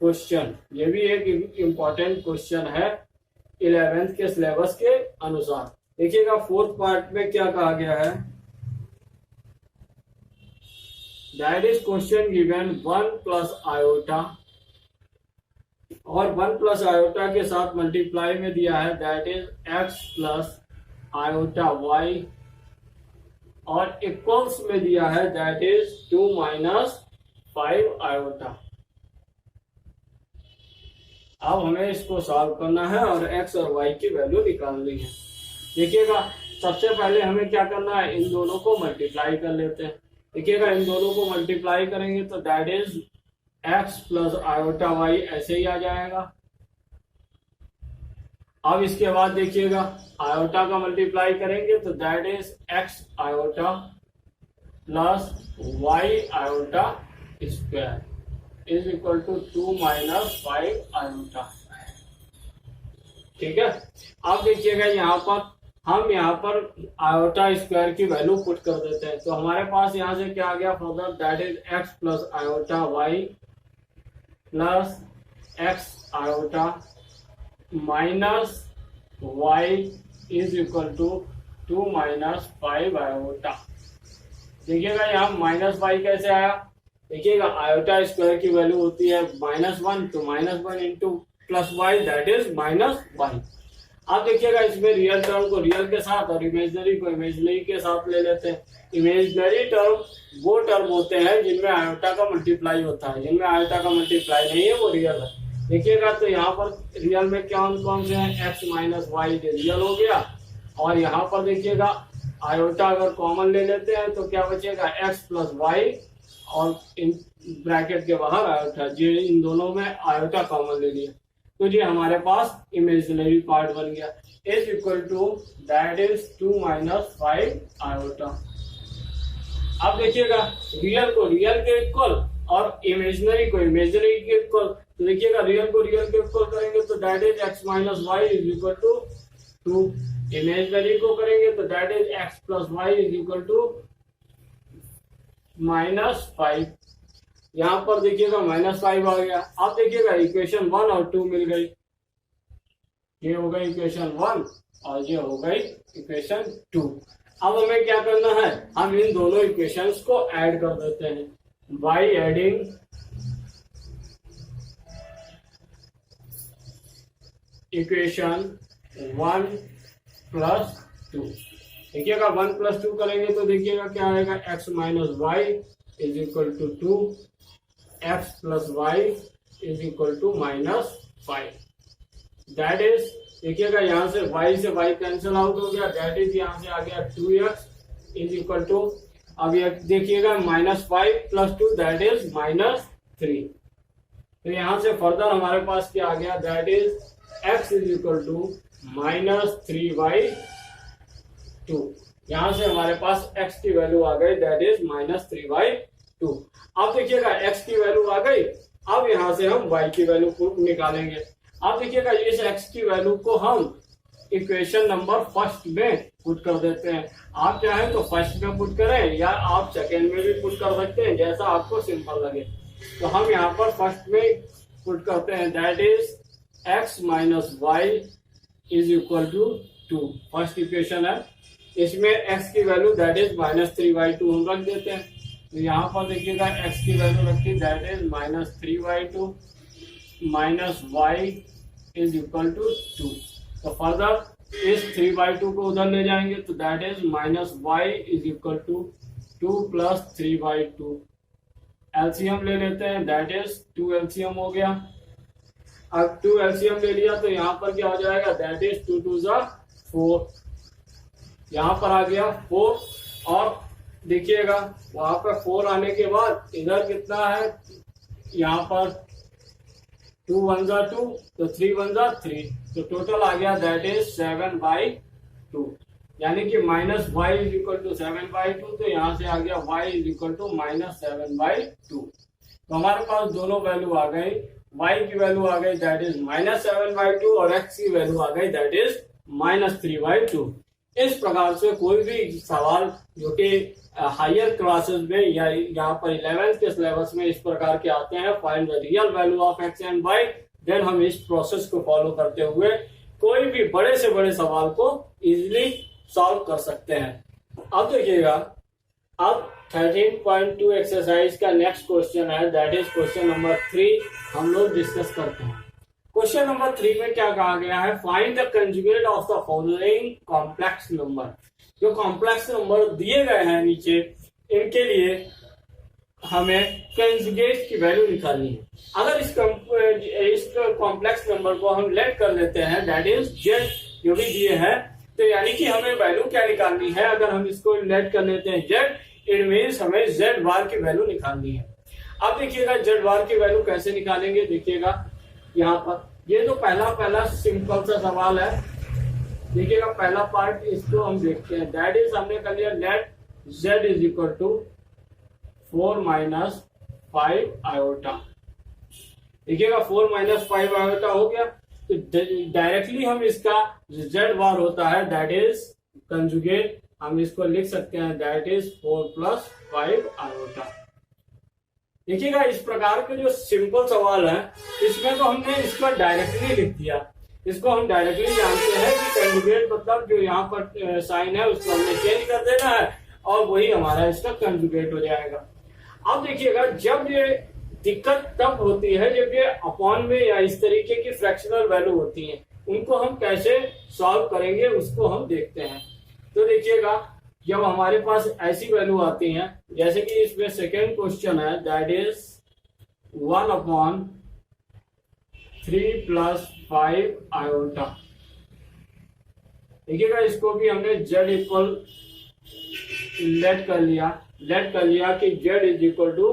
question. ये भी एक इम्पोर्टेंट क्वेश्चन है 11th के सिलेबस के अनुसार। देखिएगा फोर्थ पार्ट में क्या कहा गया है, that is question given 1 + iota, और 1 + आयोटा के साथ मल्टीप्लाई में दिया है, that is x + iota y, और इक्वल्स में दिया है, दैट इज 2 - 5 आयोटा। अब हमें इसको सॉल्व करना है और x और y की वैल्यू निकालनी है। देखिएगा सबसे पहले हमें क्या करना है, इन दोनों को मल्टीप्लाई कर लेते हैं। देखिएगा इन दोनों को मल्टीप्लाई करेंगे तो that is x + iota y ऐसे ही आ जाएगा। अब इसके बाद देखिएगा आयोटा का मल्टीप्लाई करेंगे तो that is x iota + y iota square is equal to 2 - 5 iota. ठीक है, अब देखिएगा यहाँ पर आयोटा स्क्वायर की वैल्यू पुट कर देते हैं। तो हमारे पास यहाँ से क्या आ गया further, that is x + iota y + x iota -y is equal to 2 - 5 iota. देखिएगा यहाँ -y कैसे आया, देखिएगा आयोटा स्क्वायर की वैल्यू होती है -1, तो -1 × +y दैट इज -1। अब देखिएगा इसमें रियल टर्म को रियल के साथ और इमेजिनरी को इमेजिनरी के साथ ले लेते हैं। इमेजिनरी टर्म वो टर्म होते हैं जिनमें आयोटा का मल्टीप्लाई होता है, जिनमें आयोटा का मल्टीप्लाई नहीं है वो रियल है। देखिएगा तो यहाँ पर रियल में कौन से हैं, x - y रियल हो गया, और यहाँ पर देखिएगा आयोटा अगर कॉमन ले लेते हैं तो क्या बचेगा, x + y, और इन ब्रैकेट के बाहर आयोटा, जी इन दोनों में आयोटा कॉमन ले लिया, तो ये हमारे पास इमेजिनरी पार्ट बन गया, is equal to that is 2 - 5 iota. अब देखिएगा रियल को रियल के इक्वल और इमेजिनरी को इमेजिनरी के इक्वल, तो देखिएगा रियल को रियल के इक्वल करेंगे तो that is x - y is equal to 2, imaginary को करेंगे तो that is x + y is equal to -5। यहाँ पर देखिएगा -5 आ गया। अब देखिएगा इक्वेशन 1 और 2 मिल गई, ये हो गई इक्वेशन 1 और ये हो गई इक्वेशन 2। अब हमें क्या करना है, हम इन दोनों इक्वेशंस को ऐड कर देते हैं बाय एडिंग इक्वेशन 1 + 2। देखिएगा 1 + 2 करेंगे तो देखिएगा क्या आएगा, x - y is equal to 2, x + y is equal to -5। That is, देखिएगा यहाँ से y से y कैंसिल आउट हो गया, दैट इज यहाँ से आ गया 2x इज इक्वल टू, अब ये देखिएगा -5 + 2 दैट इज -3। तो यहाँ से फर्दर हमारे पास क्या आ गया, that is x is equal to -3/2। यहाँ से हमारे पास x की वैल्यू आ गई, दैट इज -3/2। अब देखिएगा x की वैल्यू आ गई, अब यहाँ से हम y की वैल्यू निकालेंगे। अब देखिएगा इस x की वैल्यू को हम इक्वेशन नंबर फर्स्ट में पुट कर देते हैं। आप चाहें तो फर्स्ट में पुट करें या आप सेकेंड में भी पुट कर सकते हैं, जैसा आपको सिंपल लगे। तो हम यहाँ पर फर्स्ट में पुट करते हैं, that is x - y is equal to 2, first equation है। इसमें x की वैल्यू दैट इज -3/2 हम रख देते हैं। तो यहाँ पर देखिएगा x की वैल्यू रखी, that is -3/2 minus y is equal to 2। तो फर्दर इस 3/2 को उधर ले जाएंगे तो that is -y is equal to 2 + 3/2। LCM ले लेते हैं, दैट इज 2 एलसीएम हो गया। अब 2 एलसीएम ले लिया तो यहाँ पर क्या हो जाएगा, दैट इज 2 2 ज़ा 4। यहाँ पर आ गया 4 और देखिएगा वहां पर 4 आने के बाद इधर कितना है, यहाँ पर 2 1 ज़ा 2 तो 3 1 ज़ा 3, तो टोटल आ गया दैट इज 7/2, यानी कि -y इज इक्वल टू 7/2। तो यहाँ से आ गया y इज इक्वल टू -7/2। तो हमारे पास दोनों वैल्यू आ गई, y की वैल्यू आ गई दैट इज -7/2 और x की वैल्यू आ गई दैट इज -3/2। इस प्रकार से कोई भी सवाल जो कि हायर क्लासेस में या यहाँ पर 11th के सिलेबस में इस प्रकार के आते हैं, find the real value of x and y, then हम इस प्रोसेस को फॉलो करते हुए कोई भी बड़े से बड़े सवाल को इजीली सॉल्व कर सकते हैं। अब देखिएगा, अब 13.2 एक्सरसाइज का नेक्स्ट क्वेश्चन है, दैट इज क्वेश्चन नंबर 3 हम लोग डिस्कस करते हैं। क्वेश्चन नंबर 3 में क्या कहा गया है, find the conjugate of the following complex number. जो कॉम्प्लेक्स नंबर दिए गए हैं नीचे, इनके लिए हमें कंजुगेट की वैल्यू निकालनी है। अगर इस कॉम्प्लेक्स नंबर को हम लेट कर लेते हैं, दैट इज जेड जो भी दिए हैं, तो यानी कि हमें वैल्यू क्या निकालनी है, अगर हम इसको लेट कर लेते हैं जेड, इट मीन्स हमें जेड बार की वैल्यू निकालनी है। अब देखिएगा जेड बार की वैल्यू कैसे निकालेंगे, देखिएगा यहाँ पर ये तो पहला सिंपल सा सवाल है। देखिएगा पहला पार्ट, इसको हम देखते हैं, दैट इज हमने कर लिया let z is equal to 4 - 5 iota. देखिएगा 4 - 5 आयोटा हो गया, तो डायरेक्टली हम इसका z बार होता है दैट इज कंजुगेट, हम इसको लिख सकते हैं दैट इज 4 + 5 आयोटा। देखिएगा इस प्रकार के जो सिंपल सवाल है, इसमें तो हमने इसको डायरेक्टली लिख दिया। इसको हम डायरेक्टली जानते हैं कि कंजुगेट मतलब जो यहाँ पर साइन है उसको हमने चेंज कर देना है और वही हमारा इसका कंजुगेट हो जाएगा। अब देखिएगा जब ये दिक्कत तब होती है जब ये अपॉन में या इस तरीके की फ्रैक्शनल वैल्यू होती है, उनको हम कैसे सॉल्व करेंगे उसको हम देखते हैं। तो देखिएगा जब हमारे पास ऐसी वैल्यू आती हैं, जैसे कि इसमें सेकेंड क्वेश्चन है दैट इज 1/3 + 5 आयोटा। देखिएगा इसको भी हमने z इक्वल लेट कर लिया कि z is equal to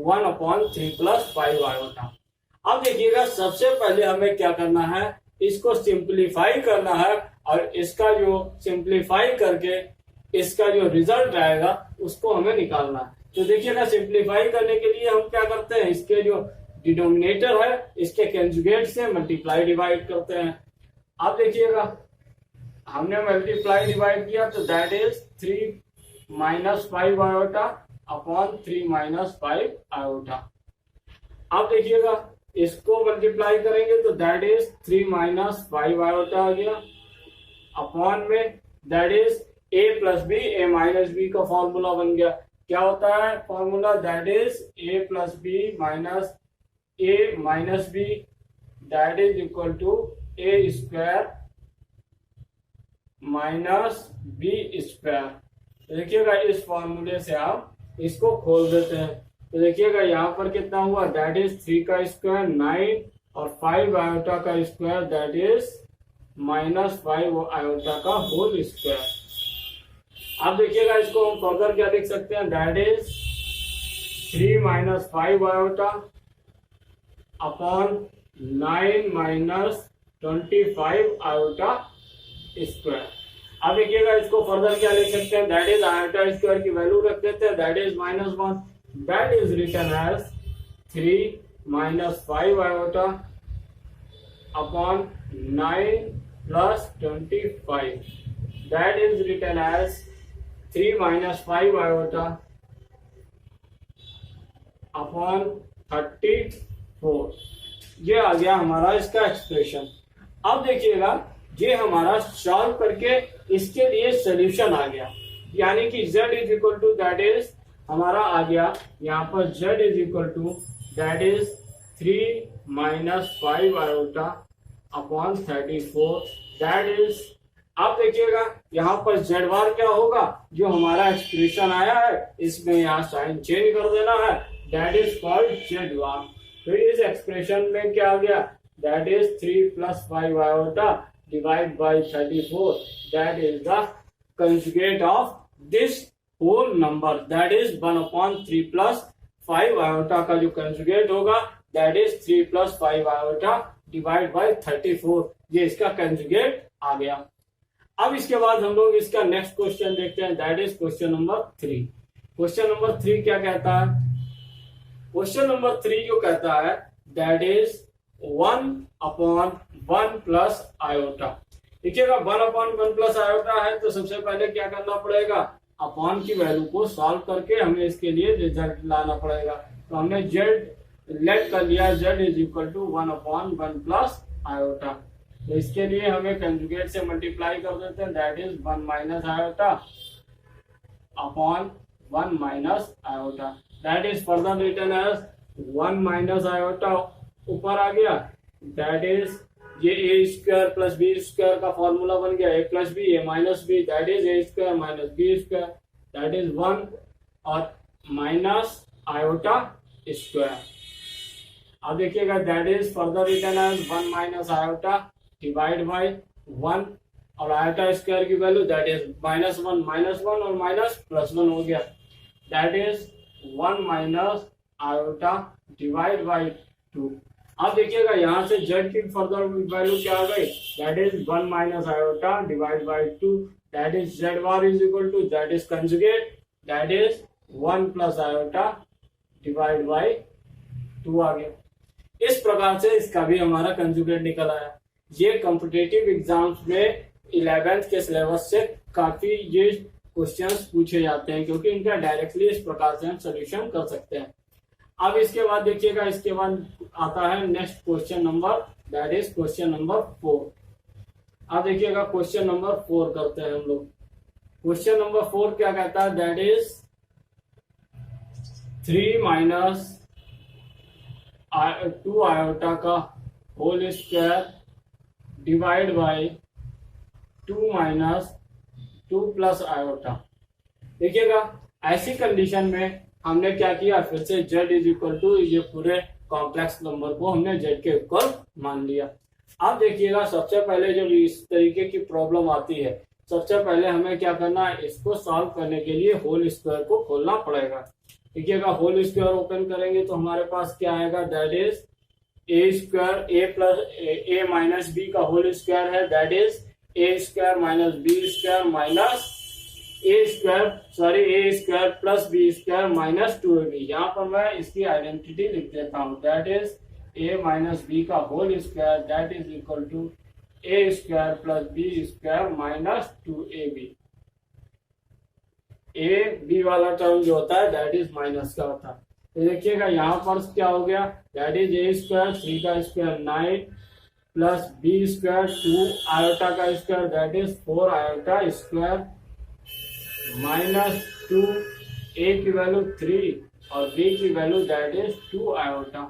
1/3 + 5 iota. अब देखिएगा सबसे पहले हमें क्या करना है, इसको सिंप्लीफाई करना है और इसका जो सिंप्लीफाई करके इसका जो रिजल्ट आएगा उसको हमें निकालना है। तो देखिएगा सिंप्लीफाई करने के लिए हम क्या करते हैं, इसके जो डिनोमिनेटर है इसके कंजुगेट से मल्टीप्लाई डिवाइड करते हैं। अब देखिएगा हमने मल्टीप्लाई डिवाइड किया तो that is 3 - 5 iota upon 3 - 5 iota. अब देखिएगा इसको मल्टीप्लाई करेंगे तो दैट इज 3 - 5 आयोटा आ गया अपॉन में that is a + b a - b का फॉर्मूला बन गया। क्या होता है formula, that is a + b - a - b that is equal to a² - b²। देखिएगा इस फॉर्मूले से आप इसको खोल देते हैं तो देखिएगा यहाँ पर कितना हुआ, दैट इज 3 का स्क्वायर 9 और 5 आयोटा का स्क्वायर दैट इज -5 आयोटा का होल स्क्वायर। अब देखिएगा इसको हम फर्दर क्या लिख सकते हैं, that is 3 - 5 iota upon 9 - 25 iota square. अब देखिएगा इसको फर्दर क्या लिख सकते हैं, दैट इज आयोटा स्क्वायर की वैल्यू रख देते हैं that is -1, that is written as 3 - 5 iota upon 9 + 25 that is written as 3 - 5 iota upon 34। ये आ गया हमारा इसका एक्सप्रेशन। अब देखिएगा ये हमारा सॉल्व करके इसके लिए सोल्यूशन आ गया, यानी कि z is equal to that is हमारा आ गया यहाँ पर z is equal to that is 3 minus 5 iota upon 34 that is. आप देखिएगा यहाँ पर z बार क्या होगा, जो हमारा एक्सप्रेशन आया है इसमें यहाँ साइन चेंज कर देना है, that is called z bar. तो इस एक्सप्रेशन में क्या आ गया, that is 3 plus 5 iota divide by 34 that is the conjugate of this whole number, that is 1 upon 3 plus 5 iota का जो कंजुगेट होगा that is 3 plus 5 iota divide by 34, ये इसका कंजुगेट आ गया। अब इसके बाद हम लोग इसका नेक्स्ट क्वेश्चन देखते हैं, that is question number 3। Question number 3 क्या कहता है, क्वेश्चन नंबर 3 जो कहता है that is 1 upon 1 plus iota. देखिएगा 1 अपॉन 1 प्लस आयोटा है तो सबसे पहले क्या करना पड़ेगा, अपॉन की वैल्यू को सॉल्व करके हमें इसके लिए रिजल्ट लाना पड़ेगा। तो हमने z लेट कर लिया, z is equal to 1 upon 1 plus iota. तो इसके लिए हमें कंजुगेट से मल्टीप्लाई कर देते हैं, that is 1 minus iota upon 1 minus iota, that is further written as 1 minus iota ऊपर आ गया, दैट इज ये A square plus B square का फॉर्मूला बन गया, A plus B A minus B that is A square minus B square that is 1 और minus iota square. अब देखिएगा that is further written as 1 minus iota divide by 1 और iota square की value that is minus one और minus plus 1 हो गया, that is 1 minus iota divide by 2। अब देखिएगा यहाँ से z की फर्दर वैल्यू क्या आ गई, that is 1 minus iota divide by 2 that is z bar is equal to that is conjugate that is 1 plus iota divide by 2 आ गया। इस प्रकार से इसका भी हमारा कंजुगेट निकल आया। ये कॉम्पिटिटिव एग्जाम्स में 11th के सिलेबस से काफी ये क्वेश्चंस पूछे जाते हैं, क्योंकि इनका डायरेक्टली इस प्रकार से हम सोल्यूशन कर सकते हैं। अब इसके बाद देखिएगा, इसके बाद आता है next question number, that is question number 4। अब देखिएगा क्वेश्चन नंबर 4 करते हैं हम लोग। क्वेश्चन नंबर 4 क्या कहता है, दैट इज 3 माइनस 2 आयोटा का whole square divide by 2 minus 2 plus iota. देखिएगा ऐसी कंडीशन में हमने क्या किया, फिर से z इज इक्वल टू ये पूरे कॉम्प्लेक्स नंबर को हमने z के इक्वल मान लिया। अब देखिएगा सबसे पहले जब इस तरीके की प्रॉब्लम आती है, सबसे पहले हमें क्या करना है, इसको सॉल्व करने के लिए होल स्क्वायर को खोलना पड़ेगा। देखिएगा होल स्क्वायर ओपन करेंगे तो हमारे पास क्या आएगा, that is A square A plus A minus B का होल स्क्वायर है, that is A square minus B square minus A square plus B square minus 2ab। यहाँ पर मैं इसकी आइडेंटिटी लिख देता हूँ, that is A minus B का whole square that is equal to A square plus B square minus 2ab। A B वाला term जो होता है दैट इज माइनस का होता है। तो देखिएगा यहाँ पर क्या हो गया, दैट इज ए स्क्वायर 3 का square 9 plus B square 2 iota का square that is 4 iota square minus 2 A की वैल्यू 3 और बी की value that is 2 iota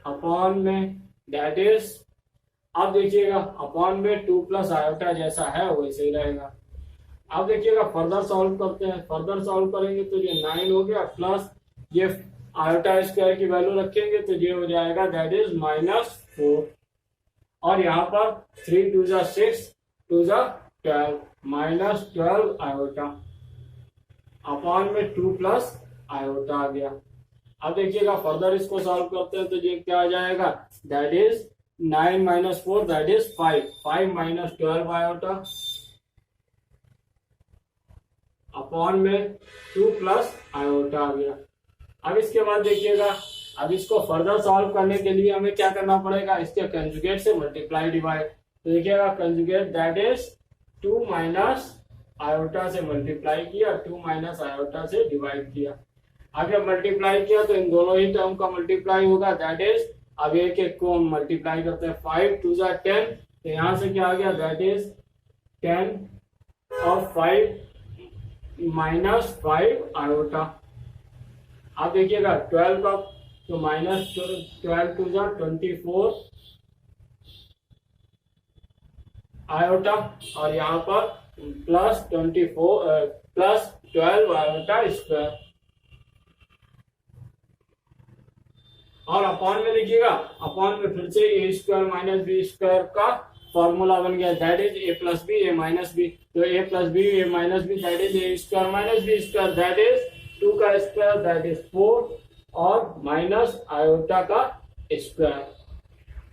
upon में दैट इज, अब देखिएगा अपॉन में 2 प्लस आयोटा जैसा है वैसे ही रहेगा। अब देखिएगा फर्दर सॉल्व करते हैं, फर्दर सॉल्व करेंगे तो ये 9 हो गया प्लस ये आयोटा स्क्वायर की वैल्यू रखेंगे तो ये हो जाएगा दैट इज माइनस 4 और यहाँ पर 3 2 जा 6 2 जा 12 माइनस 12 आयोटा अपॉन में 2 प्लस आयोटा आ गया। अब देखिएगा फर्दर इसको सॉल्व करते हैं तो ये क्या आ जाएगा, that is 9 minus 4 that is 5 minus 12 iota upon में 2 प्लस आयोटा आ गया। अब इसके बाद देखिएगा, अब इसको फर्दर सॉल्व करने के लिए हमें क्या करना पड़ेगा, इसके कंजुगेट से मल्टीप्लाई डिवाइड। तो देखिएगा conjugate that is 2 minus iota से मल्टीप्लाई किया, 2 माइनस आयोटा से डिवाइड किया। अब जब मल्टीप्लाई किया तो इन दोनों ही टर्म का मल्टीप्लाई होगा, दैट इज अब एक एक को हम मल्टीप्लाई करते हैं, 5 2 जा 10 तो यहाँ से क्या आ गया, दैट इज 10 और 5 -5 आयोटा। आप देखिएगा 12 का तो -12 टू जा 24 आयोटा, और यहाँ पर +12 आयोटा स्क्वायर। और अपॉन में लिखिएगा, अपॉन में फिर से A square minus B square का फॉर्मूला बन गया, that is A plus B A minus B. तो A plus B A minus B that is A square minus B square, that is 2 का स्क्वायर दैट इज 4 और minus iota का square.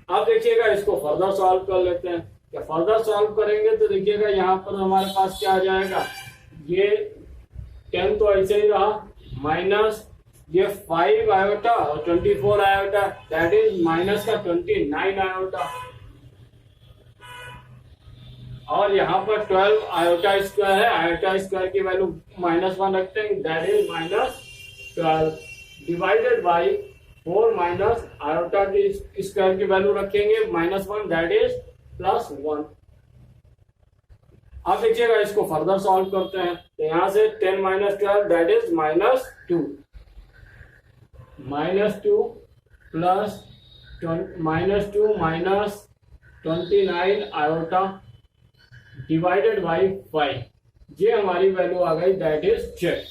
अब देखिएगा इसको फर्दर सॉल्व कर लेते हैं। क्या फर्दर सॉल्व करेंगे तो देखिएगा यहाँ पर हमारे पास क्या आ जाएगा, ये 10 तो ऐसे ही रहा, माइनस ये 5 आयोटा और 24 आयोटा दैट इज माइनस का 29 आयोटा, और यहाँ पर 12 आयोटा स्क्वायर है, आयोटा स्क्वायर की वैल्यू -1 रखते हैं that is -12 divided by 4 minus iota की स्क्वायर की वैल्यू रखेंगे -1 दैट इज +1। अब देखिएगा इसको फर्दर सॉल्व करते हैं। तो यहाँ से 10 - 12 that is -2 plus -29 iota divided by 5। ये हमारी वैल्यू आ गई दैट इज जेड।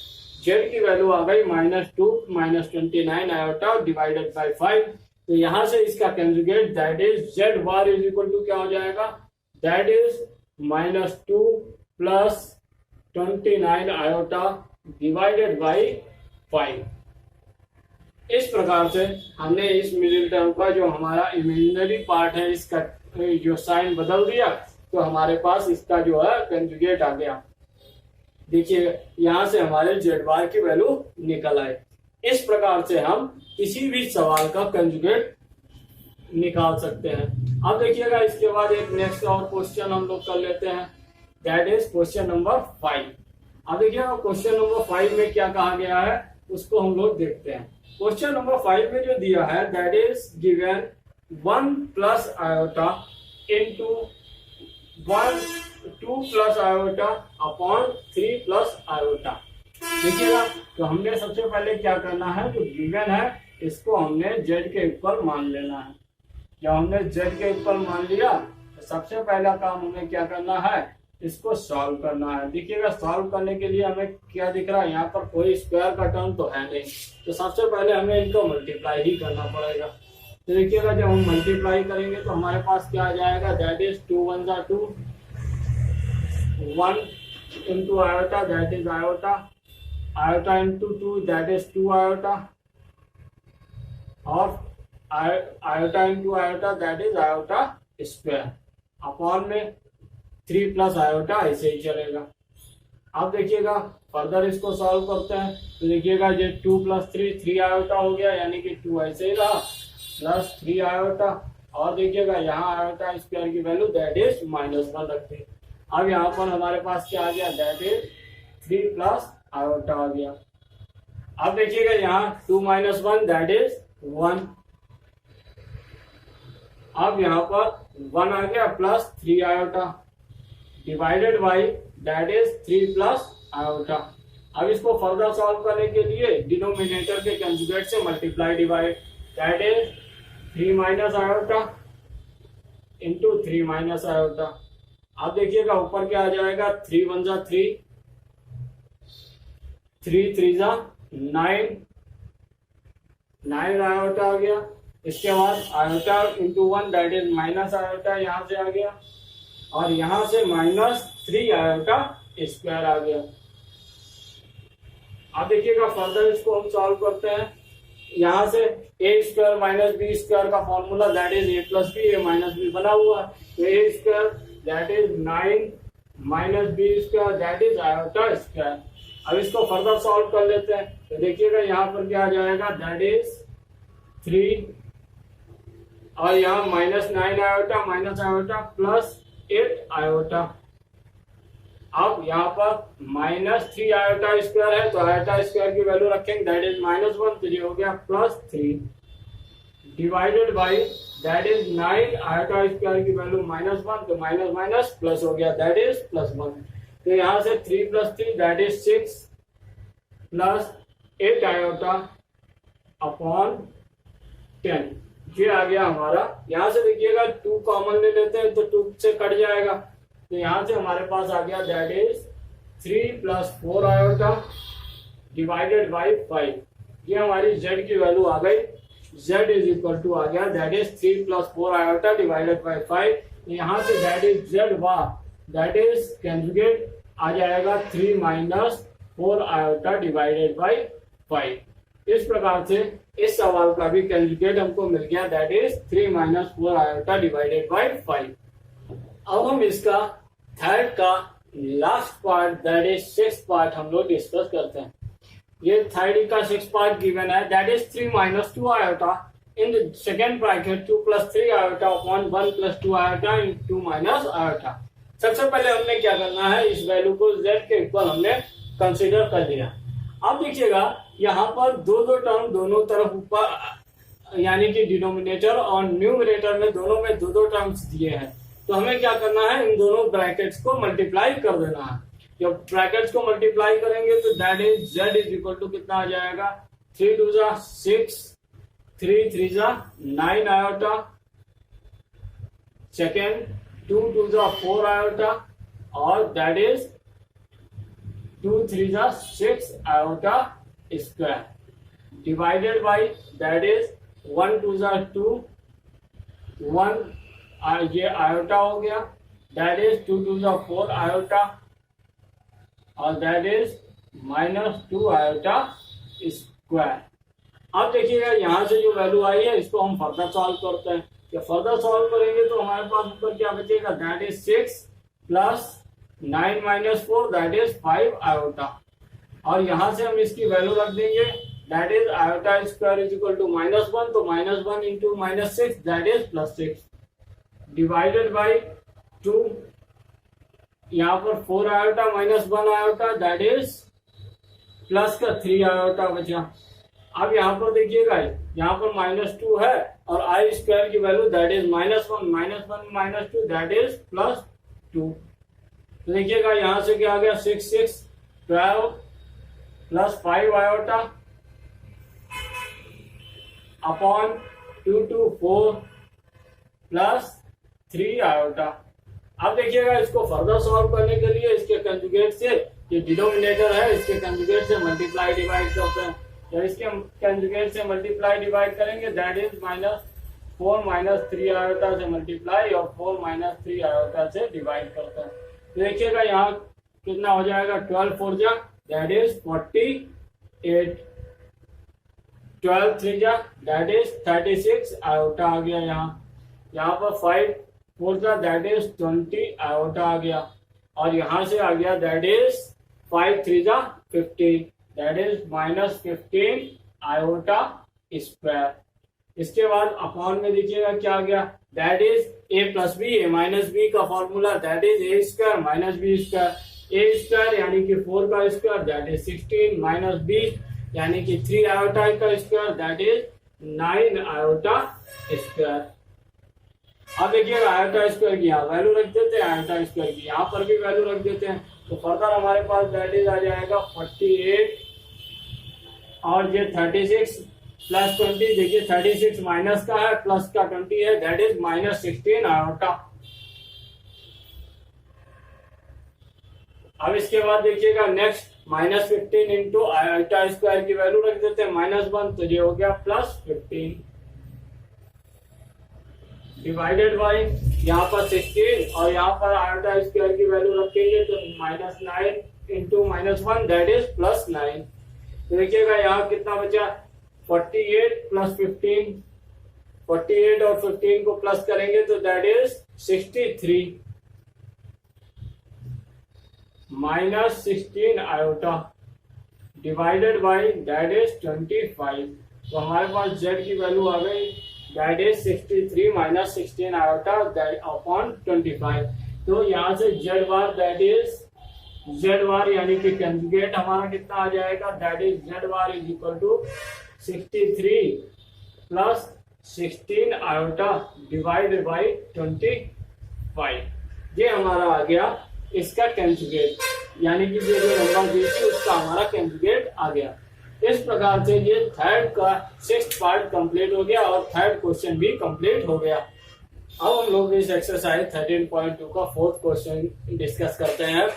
जेड की वैल्यू आ गई -2 -29 आयोटा डिवाइडेड बाई 5। तो यहां से इसका conjugate that is z bar is equal to क्या हो जाएगा, that is -2 plus 29 iota divided by 5। इस प्रकार से हमने इस मिडिल टर्म का जो हमारा इमेजिनरी पार्ट है इसका जो साइन बदल दिया, तो हमारे पास इसका जो है कंजुगेट आ गया। देखिए यहाँ से हमारे जेड बार की वैल्यू निकल आए। इस प्रकार से हम किसी भी सवाल का कंजुगेट निकाल सकते हैं। अब देखिएगा इसके बाद एक नेक्स्ट और क्वेश्चन हम लोग कर लेते हैं, दैट इज क्वेश्चन नंबर 5। अब देखिएगा क्वेश्चन नंबर 5 में क्या कहा गया है उसको हम लोग देखते हैं। क्वेश्चन नंबर 5 में जो दिया है that is given 1 plus iota into 2 plus iota upon 3 plus iota. देखिएगा तो हमने सबसे पहले क्या करना है, जो गिवन है इसको हमने जेड के ऊपर मान लेना है। जब हमने जेड के ऊपर मान लिया तो सबसे पहला काम हमें क्या करना है, इसको सॉल्व करना है। देखिएगा सॉल्व करने के लिए हमें क्या दिख रहा है, यहाँ पर कोई स्क्वायर का टर्म तो है नहीं, तो सबसे पहले हमें इनको मल्टीप्लाई ही करना पड़ेगा। तो देखिएगा जब हम मल्टीप्लाई करेंगे तो हमारे पास क्या आ जाएगा, that is 2 × 1 = 2, 1 into iota that is iota, iota into 2 that is 2 iota, और iota into iota that is iota square, upon में 3 प्लस आयोटा ऐसे ही चलेगा। अब देखिएगा फर्दर इसको सॉल्व करते हैं। तो देखिएगा ये 2 + 3 आयोटा हो गया, यानी कि 2 ऐसे ही रहा प्लस 3 आयोटा, और देखिएगा यहाँ आयोटा स्क्वायर की वैल्यू दैट इज -1 रखते हैं। अब यहाँ पर हमारे पास क्या आ गया, दैट इज 3 प्लस आयोटा आ गया। अब देखिएगा यहाँ 2 - 1 दैट इज 1, अब यहाँ पर 1 आ गया plus 3 iota divided by that is 3 plus iota. अब इसको फर्दर सॉल्व करने के लिए डिनोमिनेटर के कंजुगेट से multiply divide, that is 3 minus iota into 3 minus iota. अब देखिएगा ऊपर क्या आ जाएगा, 3 × 1 = 3, 3 × 3 = 9, 9 आयोटा आ गया। इसके बाद iota into 1 that is minus iota यहाँ से आ गया, और यहाँ से -3 आयोटा स्क्वायर आ गया। अब देखिएगा फर्दर इसको हम सॉल्व करते हैं। यहाँ से a square minus B square का formula that is a + b a - b बना हुआ है, तो a square that is 9 minus B square that is iota square. अब इसको फर्दर सॉल्व कर लेते हैं। तो देखिएगा यहाँ पर क्या आ जाएगा, दैट इज 3, और यहाँ -9 iota minus iota plus 8 iota. अब यहाँ पर -3 आयोटा स्क्वायर है, तो आयोटा स्क्वायर की वैल्यू रखेंगे दैट इज -1, तो ये हो गया +3 divided by that is 9 iota square की वैल्यू -1, तो माइनस माइनस प्लस हो गया दैट इज +1। तो यहाँ से 3 + 3 that is 6 plus 8 iota upon 10, ये आ गया हमारा। यहाँ से देखिएगा 2 कॉमन ले लेते हैं तो 2 से कट जाएगा, तो यहाँ से हमारे पास आ गया that is 3 + 4 iota divided by 5। ये हमारी z की वैल्यू आ गई, z इज इक्वल टू आ गया that is 3 + 4 iota divided by 5। यहाँ से that is z bar that is conjugate आ जाएगा 3 - 4 आयोटा डिवाइडेड बाई 5। इस प्रकार से इस सवाल का भी कंजुगेट हमको मिल गया that is 3 - 4 iota divided by 5। अब हम इसका थर्ड का last part that is 6th part हम लोग डिस्कस करते हैं। ये थर्ड का 6th पार्ट गिवन है that is 3 - 2 iota in the second bracket 2 + 3 iota upon 1 + 2 iota in 2 - iota. सबसे पहले हमने क्या करना है, इस वैल्यू को z के इक्वल हमने कंसीडर कर लिया। अब देखिएगा यहाँ पर दो टर्म दोनों तरफ ऊपर यानी कि डिनोमिनेटर और न्यूमरेटर में दोनों में दो टर्म्स दिए हैं, तो हमें क्या करना है, इन दोनों ब्रैकेट्स को मल्टीप्लाई कर देना है। जब ब्रैकेट्स को मल्टीप्लाई करेंगे तो that is z is equal to कितना आ जाएगा, 3 × 2 = 6, 3 × 3 = 9 आयोटा, सेकेंड 2 × 2 = 4 आयोटा, और that is 2 × 3 = 6 iota square divided by that is 1 × 2 = 2, 1 ये आयोटा हो गया, दैट इज 2 × 2 = 4 आयोटा, और दैट इज -2 आयोटा स्क्वायर। अब देखिएगा यहाँ से जो वैल्यू आई है इसको हम फर्दर सॉल्व करते हैं। जब फर्दर सॉल्व करेंगे तो हमारे पास ऊपर क्या बचेगा, that is 6 + 9 - 4 that is 5 iota, और यहाँ से हम इसकी वैल्यू रख देंगे that is iota square is equal to -1, तो -1 into -6 that is +6 divided by 2, यहाँ पर 4 iota -1 iota that is plus का 3 आयोटा बचा। अब यहाँ पर देखिएगा यहाँ पर -2 है और आई स्क्वायर की value that is -1 - 2 that is +2। तो देखिएगा यहाँ से क्या आ गया, 6 6 12 plus 5 iota upon 2 2 4 plus 3 iota. अब देखिएगा इसको फर्दर सॉल्व करने के लिए इसके कंजुगेट से, ये डिनोमिनेटर है इसके कंजुगेट से मल्टीप्लाई डिवाइड करते हैं। जब इसके कंजुगेट से मल्टीप्लाई डिवाइड करेंगे दैट इज -4 - 3 आयोटा से मल्टीप्लाई और 4 - 3 आयोटा से डिवाइड करते हैं। तो देखिएगा यहाँ कितना हो जाएगा, 12 4 जा दैट इज 48, 12 3 जा दैट इज 36 आयोटा आ गया। यहाँ पर 5 4 जा दैट इज 20 आयोटा आ गया, और यहाँ से आ गया दैट इज 5 3 जा 15 दैट इज -15 आयोटा स्क्वायर। इसके बाद अपॉन में देखिएगा क्या आ गया, that is a + b, a - b का formula that is a² - b², a² यानी कि 4 का स्क्वायर दैट इज 16 - b यानी कि 3 आयोटा का square that is 9 iota square. अब देखिएगा आयोटा स्क्वायर की यहाँ वैल्यू रख देते हैं, आयोटा स्क्वायर की यहाँ पर भी वैल्यू रख देते हैं, तो फर्दर हमारे पास दैट इज आ जाएगा 48 और ये 36 प्लस 20, देखिए 36 माइनस का है प्लस का 20 है दैट इज -16 आयोटा। अब इसके बाद देखिएगा नेक्स्ट -15 इंटू आयोटा स्क्वायर की वैल्यू रख देते हैं -1, तो ये हो गया +15 डिवाइडेड बाई यहाँ पर 16 और यहाँ पर आयोटा स्क्वायर की वैल्यू रखेंगे तो -9 इंटू -1 दैट इज +9। तो देखिएगा यहाँ कितना बचा, 48 + 15, 48 और 15 को प्लस करेंगे तो that is 63 -16 iota divided by that is 25। तो हमारे पास z की वैल्यू आ गई दैट इज 63 -16 आयोटा अपॉन 25। तो यहाँ से z bar that is z bar यानी कि कंजुगेट हमारा कितना आ जाएगा, that is z bar is equal to 63 + 16 iota divided by 25। ये हमारा आ गया इसका कंजुगेट, यानी कि जो नंबर दी थी उसका हमारा कंजुगेट आ गया। इस प्रकार से ये थर्ड का 6th पार्ट कंप्लीट हो गया और थर्ड क्वेश्चन भी कंप्लीट हो गया। अब हम लोग इस एक्सरसाइज 13.2 का 4th क्वेश्चन डिस्कस करते हैं,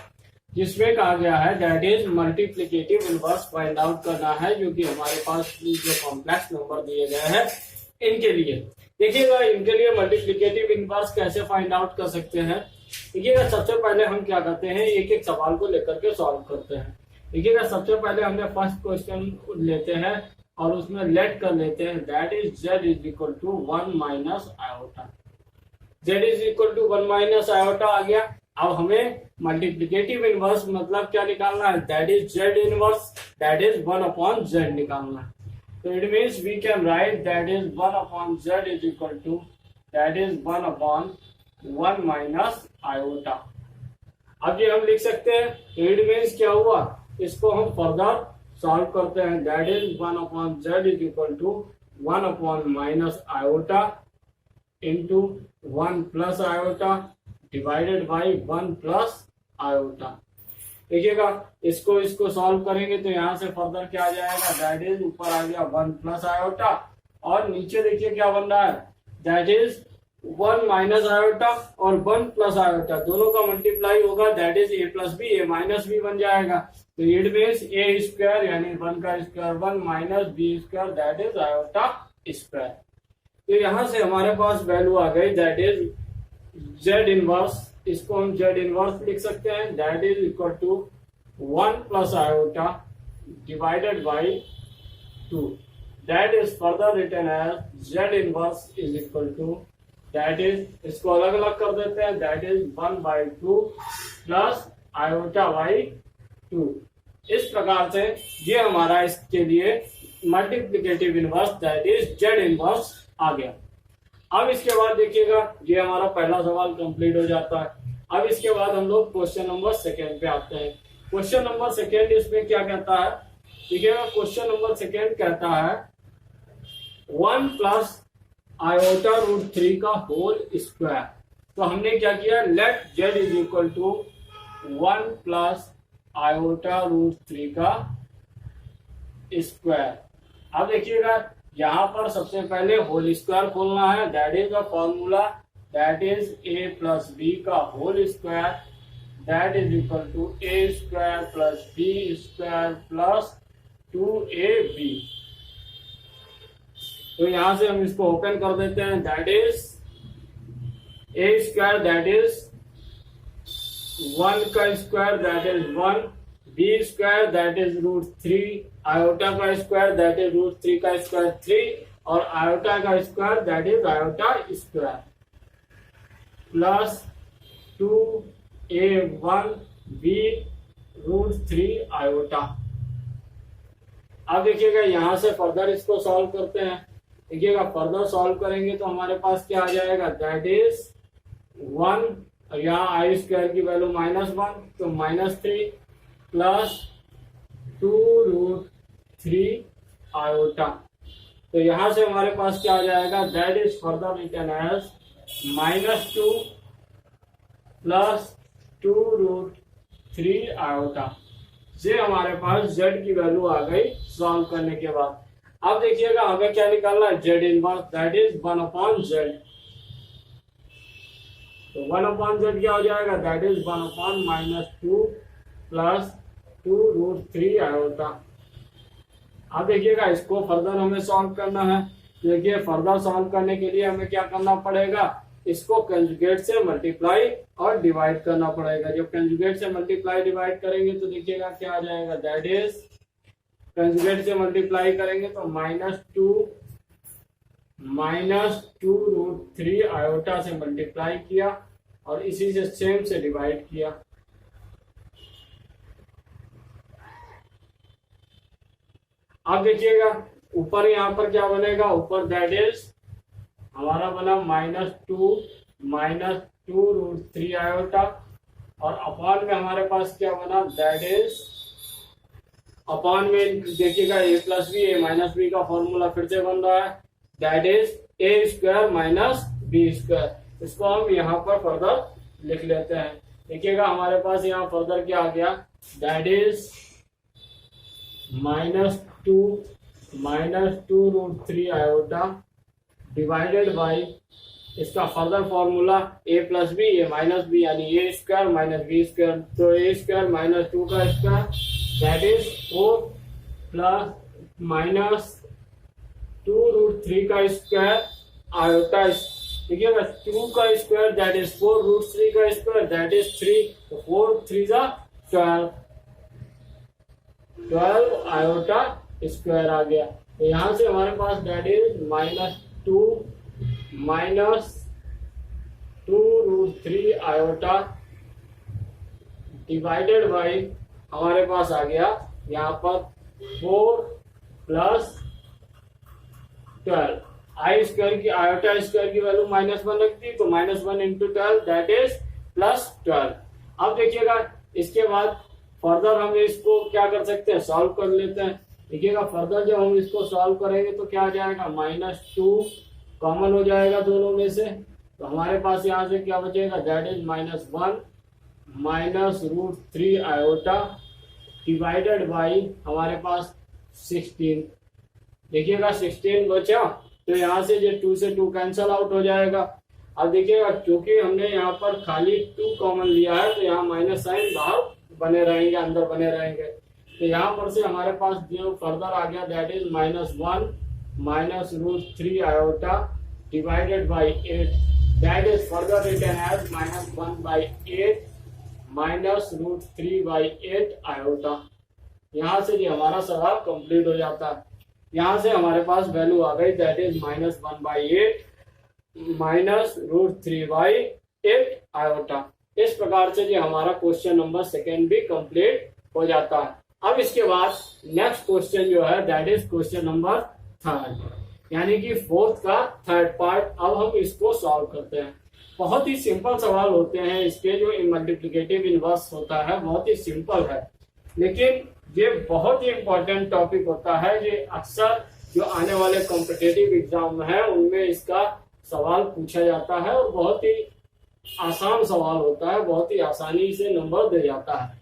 जिसमें कहा गया है that is multiplicative inverse find out करना है, जो कि हमारे पास जो कॉम्प्लेक्स नंबर दिए गए हैं इनके लिए। देखिएगा इनके लिए मल्टीप्लिकेटिव इनवर्स कैसे फाइंड आउट कर सकते हैं। देखिएगा सबसे पहले हम क्या करते हैं, एक एक सवाल को लेकर के सॉल्व करते हैं। देखिएगा सबसे पहले हमने फर्स्ट क्वेश्चन लेते हैं और उसमें लेट कर लेते हैं that is z is equal to 1 minus iota. z is equal to 1 minus iota आ गया। अब हमें मल्टीप्लिकेटिव इनवर्स मतलब क्या निकालना है, that is z inverse, that is 1 upon z निकालना है। तो it means we can write that is 1 upon z is equal to that is 1 upon 1 minus iota. अब ये हम लिख सकते हैं। तो इट मीन्स क्या हुआ, इसको हम फर्दर सॉल्व करते हैं। That is 1 upon z is equal to 1 upon minus iota into 1 plus iota divided by 1 plus iota. देखिएगा इसको सॉल्व करेंगे तो यहाँ से फर्दर क्या आ जाएगा, दैट इज ऊपर आ गया 1 प्लस आयोटा और नीचे देखिए क्या बन रहा है, दैट इज 1 माइनस आयोटा और 1 प्लस आयोटा दोनों का मल्टीप्लाई होगा, that is a plus B, a minus b बन जाएगा। तो इट मीन्स a स्क्वायर यानी 1 का square 1 minus B square that is iota square. तो यहाँ से हमारे पास वैल्यू आ गई दैट इज z इनवर्स, इसको हम z इनवर्स लिख सकते हैं, that is equal to 1 plus iota divided by 2, that is further written as z inverse is equal to that is, इसको अलग अलग कर देते हैं, that is 1/2 plus iota by 2। इस प्रकार से ये हमारा इसके लिए multiplicative inverse that is z inverse आ गया। अब इसके बाद देखिएगा ये हमारा पहला सवाल कंप्लीट हो जाता है। अब इसके बाद हम लोग क्वेश्चन नंबर 2 पे आते हैं। क्वेश्चन नंबर 2 इसमें क्या कहता है, देखिएगा क्वेश्चन नंबर 2 कहता है 1 प्लस आयोटा रूट 3 का होल स्क्वायर। तो हमने क्या किया, let z is equal to 1 plus iota root 3 का स्क्वायर। अब देखिएगा यहाँ पर सबसे पहले होल स्क्वायर खोलना है, that is the formula, that is a plus B का whole square that is equal to a square plus b square plus 2ab। तो यहां से हम इसको ओपन कर देते हैं, that is a square that is 1 का square that is 1, b square that is root 3, iota का स्क्वायर दैट इज रूट 3 का स्क्वायर 3 और आयोटा का square that is iota square plus 2a1 b root 3 iota. अब देखिएगा यहां से further इसको सॉल्व करते हैं। देखिएगा फर्दर सॉल्व करेंगे तो हमारे पास क्या आ जाएगा, दैट इज 1, यहाँ आई स्क्वायर की वैल्यू -1 तो -3 प्लस 2 रूट 3 आयोटा। तो यहां से हमारे पास क्या आ जाएगा, that is further written as -2 plus 2 root 3 iota. ये हमारे पास z की वैल्यू आ गई सॉल्व करने के बाद। अब देखिएगा हमें क्या निकालना है, z inverse that is 1 upon z। तो 1 अपॉन z क्या हो जाएगा, that is 1 upon -2 plus 2 root 3 iota. अब देखिएगा इसको फर्दर हमें सॉल्व करना है। देखिए फर्दर सॉल्व करने के लिए हमें क्या करना पड़ेगा, इसको कंजुगेट से मल्टीप्लाई और डिवाइड करना पड़ेगा। जब कंजुगेट से मल्टीप्लाई डिवाइड करेंगे तो देखिएगा क्या आ जाएगा, दैट इज कंजुगेट से मल्टीप्लाई करेंगे तो -2 रूट 3 आयोटा से मल्टीप्लाई किया और इसी से सेम से डिवाइड किया। अब देखिएगा ऊपर यहाँ पर क्या बनेगा, ऊपर दैट इज हमारा बना -2 रूट 3 आयोटा और अपॉन में हमारे पास क्या बना, दैट इज अपॉन में देखिएगा a plus B a minus B का फॉर्मूला फिर से बन रहा है, that is a square minus B square. इसको हम यहाँ पर फर्दर लिख लेते हैं। देखिएगा हमारे पास यहाँ फर्दर क्या आ गया, that is -2 iota divided by, इसका further formula a plus B, A minus B, यानी A square minus B square, तो ए स्क्वायर माइनस 2 का स्क्वायर दैट इज 4 प्लस -2√3 का स्क्वायर आयोटा, देखिएगा 2 का स्क्वायर दैट इज 4√3 का स्क्वायर दैट इज 3, तो 4 3 जा 12 आयोटा स्क्वायर आ गया। तो यहाँ से हमारे पास that is -2√3 iota divided by हमारे पास आ गया यहाँ पर 4 प्लस 12, आई स्क्वायर की आयोटा स्क्वायर की वैल्यू -1 रख दी, तो -1 इंटू 12 दैट इज +12। अब देखिएगा इसके बाद फर्दर हम इसको क्या कर सकते हैं, सॉल्व कर लेते हैं। देखिएगा फर्दर जब हम इसको सॉल्व करेंगे तो क्या आ जाएगा, -2 कॉमन हो जाएगा दोनों में से, तो हमारे पास यहाँ से क्या बचेगा, that is -1 -√3 iota divided by हमारे पास 16, देखिएगा 16 बचा, तो यहाँ से ये 2 से 2 कैंसल आउट हो जाएगा। अब देखिएगा क्योंकि हमने यहाँ पर खाली 2 कॉमन लिया है तो यहाँ माइनस साइन बाहर बने रहेंगे, अंदर बने रहेंगे, तो यहाँ पर से हमारे पास जो फर्दर आ गया that is -1 -√3 iota divided by 8, that is further written as -1/8 -√3/8 iota. यहाँ से जो हमारा सवाल कंप्लीट हो जाता है। यहाँ से हमारे पास वैल्यू आ गई दैट इज -1/8 -√3/8 आयोटा। इस प्रकार से जो हमारा क्वेश्चन नंबर 2 भी कंप्लीट हो जाता है। अब इसके बाद नेक्स्ट क्वेश्चन जो है दैट इज क्वेश्चन नंबर 3, यानी कि 4th का 3rd पार्ट। अब हम इसको सॉल्व करते हैं। बहुत ही सिंपल सवाल होते हैं इसके, जो मल्टीप्लिकेटिव इनवर्स होता है बहुत ही सिंपल है, लेकिन ये बहुत ही इंपॉर्टेंट टॉपिक होता है। ये अक्सर जो आने वाले कॉम्पिटिटिव एग्जाम है उनमें इसका सवाल पूछा जाता है और बहुत ही आसान सवाल होता है, बहुत ही आसानी से नंबर दे जाता है।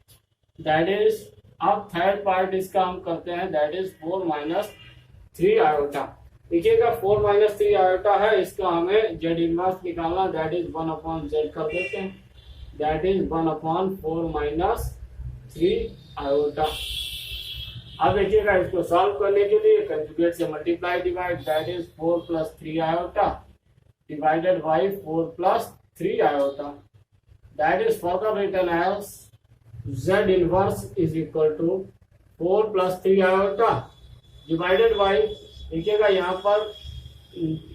दैट इज अब 3rd पार्ट इसका हम करते हैं, दैट इज 4 - 3 आयोटा। देखिएगा 4 - 3 आयोटा है, इसका हमें जेड इनवर्स निकालना, दैट इज 1/z कर देते हैं, दैट इज 1/4 - 3 आयोटा। अब देखिएगा इसको सॉल्व करने के लिए कंजुगेट से multiply divide, that is 4 + 3 iota divided by 4 + 3 iota, that is further written as z inverse is equal to 4 + 3 iota divided by, देखिएगा यहाँ पर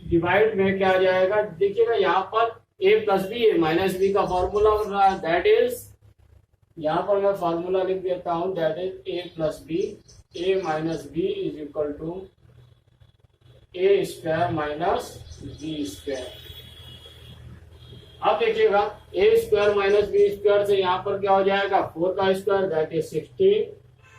डिवाइड में क्या आ जाएगा, देखिएगा यहाँ पर a + b a - b का फॉर्मूला बन रहा है, दैट इज यहाँ पर मैं फॉर्मूला लिख देता हूँ, that is a + b a - b is equal to a² - b²। अब देखिएगा a² - b² से यहाँ पर क्या हो जाएगा, 4 का square that is 16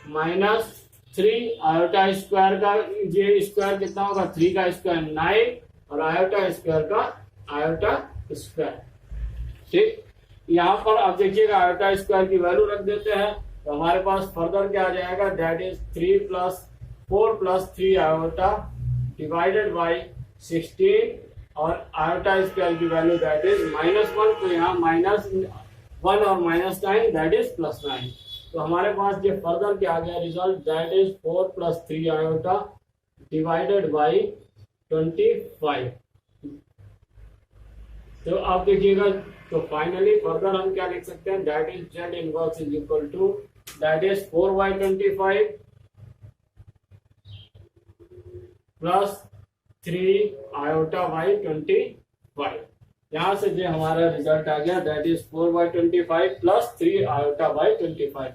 -3 iota square का ये स्क्वायर कितना होगा, 3 का स्क्वायर 9 और आयोटा स्क्वायर का आयोटा स्क्वायर। ठीक, यहाँ पर अब देखिएगा आयोटा स्क्वायर की वैल्यू रख देते हैं, तो हमारे पास फर्दर क्या आ जाएगा, that is 4 + 3 iota divided by 16 और आयोटा स्क्वायर की वैल्यू दैट इज -1, तो यहाँ -1 और -9 दैट इज +9, तो हमारे पास ये फर्दर क्या आ गया result, that is 4 + 3 iota divided by 25। तो आप देखिएगा, तो फाइनली फर्दर हम क्या लिख सकते हैं, that is z inverse is equal to that is 4/25 plus 3 iota by 25। यहाँ से जो हमारा रिजल्ट आ गया that is 4/25 plus 3 iota by 25।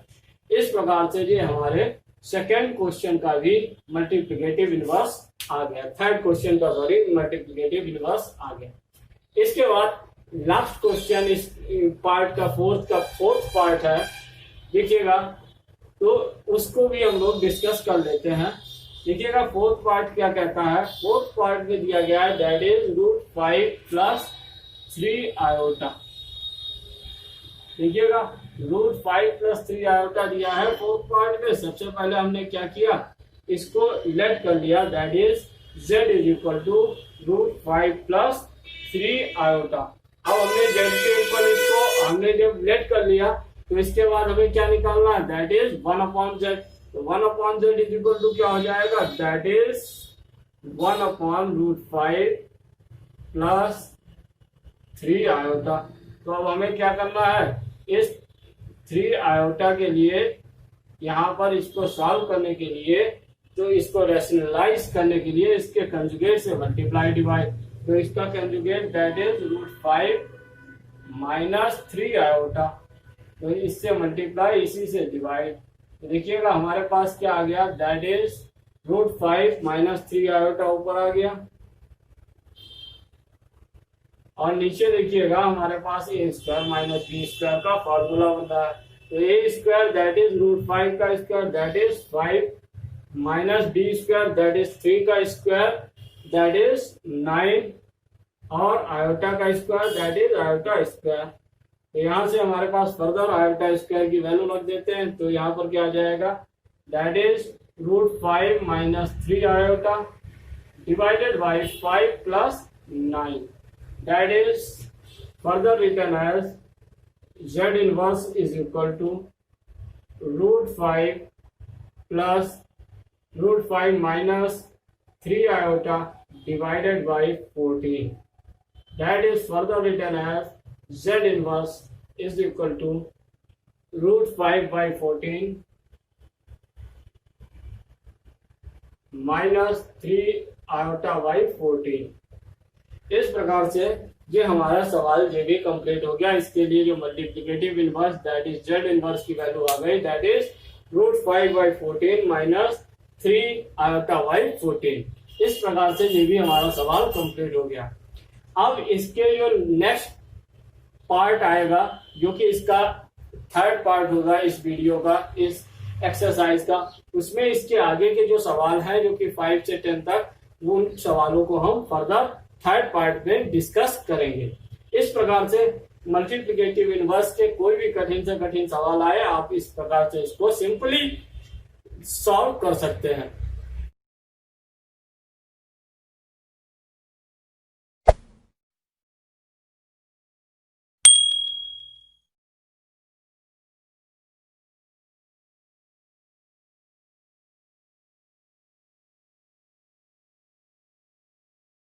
इस प्रकार से जो हमारे 2nd क्वेश्चन का भी मल्टीप्लिकेटिव इनवर्स आ गया, 3rd क्वेश्चन का सॉरी मल्टीप्लिकेटिव इनवर्स आ गया। इसके बाद लास्ट क्वेश्चन इस पार्ट का 4th पार्ट है, देखिएगा तो उसको भी हम लोग डिस्कस कर लेते हैं। देखिएगा 4th पार्ट क्या कहता है, 4th पार्ट में दिया गया है दैट इज √5 + 3 आयोटा। देखिएगा √5 + 3 आयोटा दिया है फोर्थ पार्ट में। सबसे पहले हमने क्या किया, इसको लेट कर लिया, दैट इज z √5 + 3 आयोटा। अब हमने z के ऊपर इसको हमने जब लेट कर लिया तो इसके बाद हमें क्या निकालना है, दैट इज 1/z। तो 1/z क्या हो जाएगा, दैट इज 1/√5 + 3 आयोटा। तो अब हमें क्या करना है, इस 3 आयोटा के लिए यहाँ पर इसको सॉल्व करने के लिए, तो इसको रैशनलाइज करने के लिए इसके कंजुगेट से मल्टीप्लाई डिवाइड। तो इसका कंजुगेट दैट इज √5 - 3 आयोटा। तो इससे मल्टीप्लाई, इसी से डिवाइड। तो देखिएगा हमारे पास क्या आ गया, दैट इज √5 - 3 आयोटा ऊपर आ गया, और नीचे देखिएगा हमारे पास a² - b² का फॉर्मूला बता है। तो a² दैट इज √5 का square that is 5 - b² that is 3 का स्क्वायर दैट इज 9, और आयोटा का square that is iota square. तो यहाँ से हमारे पास फर्दर आयोटा स्क्वायर की वैल्यू रख देते हैं। तो यहाँ पर क्या आ जाएगा, that is √5 - 3 iota divided by 5 + 9, that is further written as z inverse is equal to √5 plus √5 - 3 iota divided by 14. That is further written as z inverse is equal to √5/14 minus 3 iota/14। इस प्रकार से ये हमारा सवाल जो भी complete हो गया। इसके लिए जो multiplicative inverse that is z inverse की वैल्यू आ गई, दैट इज √5/14 minus 3 iota/14। इस प्रकार से ये भी हमारा सवाल कंप्लीट हो गया। अब इसके जो नेक्स्ट पार्ट आएगा, जो कि इसका थर्ड पार्ट होगा इस वीडियो का, इस एक्सरसाइज का, उसमें इसके आगे के जो सवाल हैं जो कि 5 से 10 तक, उन सवालों को हम फर्दर थर्ड पार्ट में डिस्कस करेंगे। इस प्रकार से मल्टीप्लिकेटिव इनवर्स के कोई भी कठिन से कठिन सवाल आए, आप इस प्रकार से इसको सिंपली सॉल्व कर सकते हैं।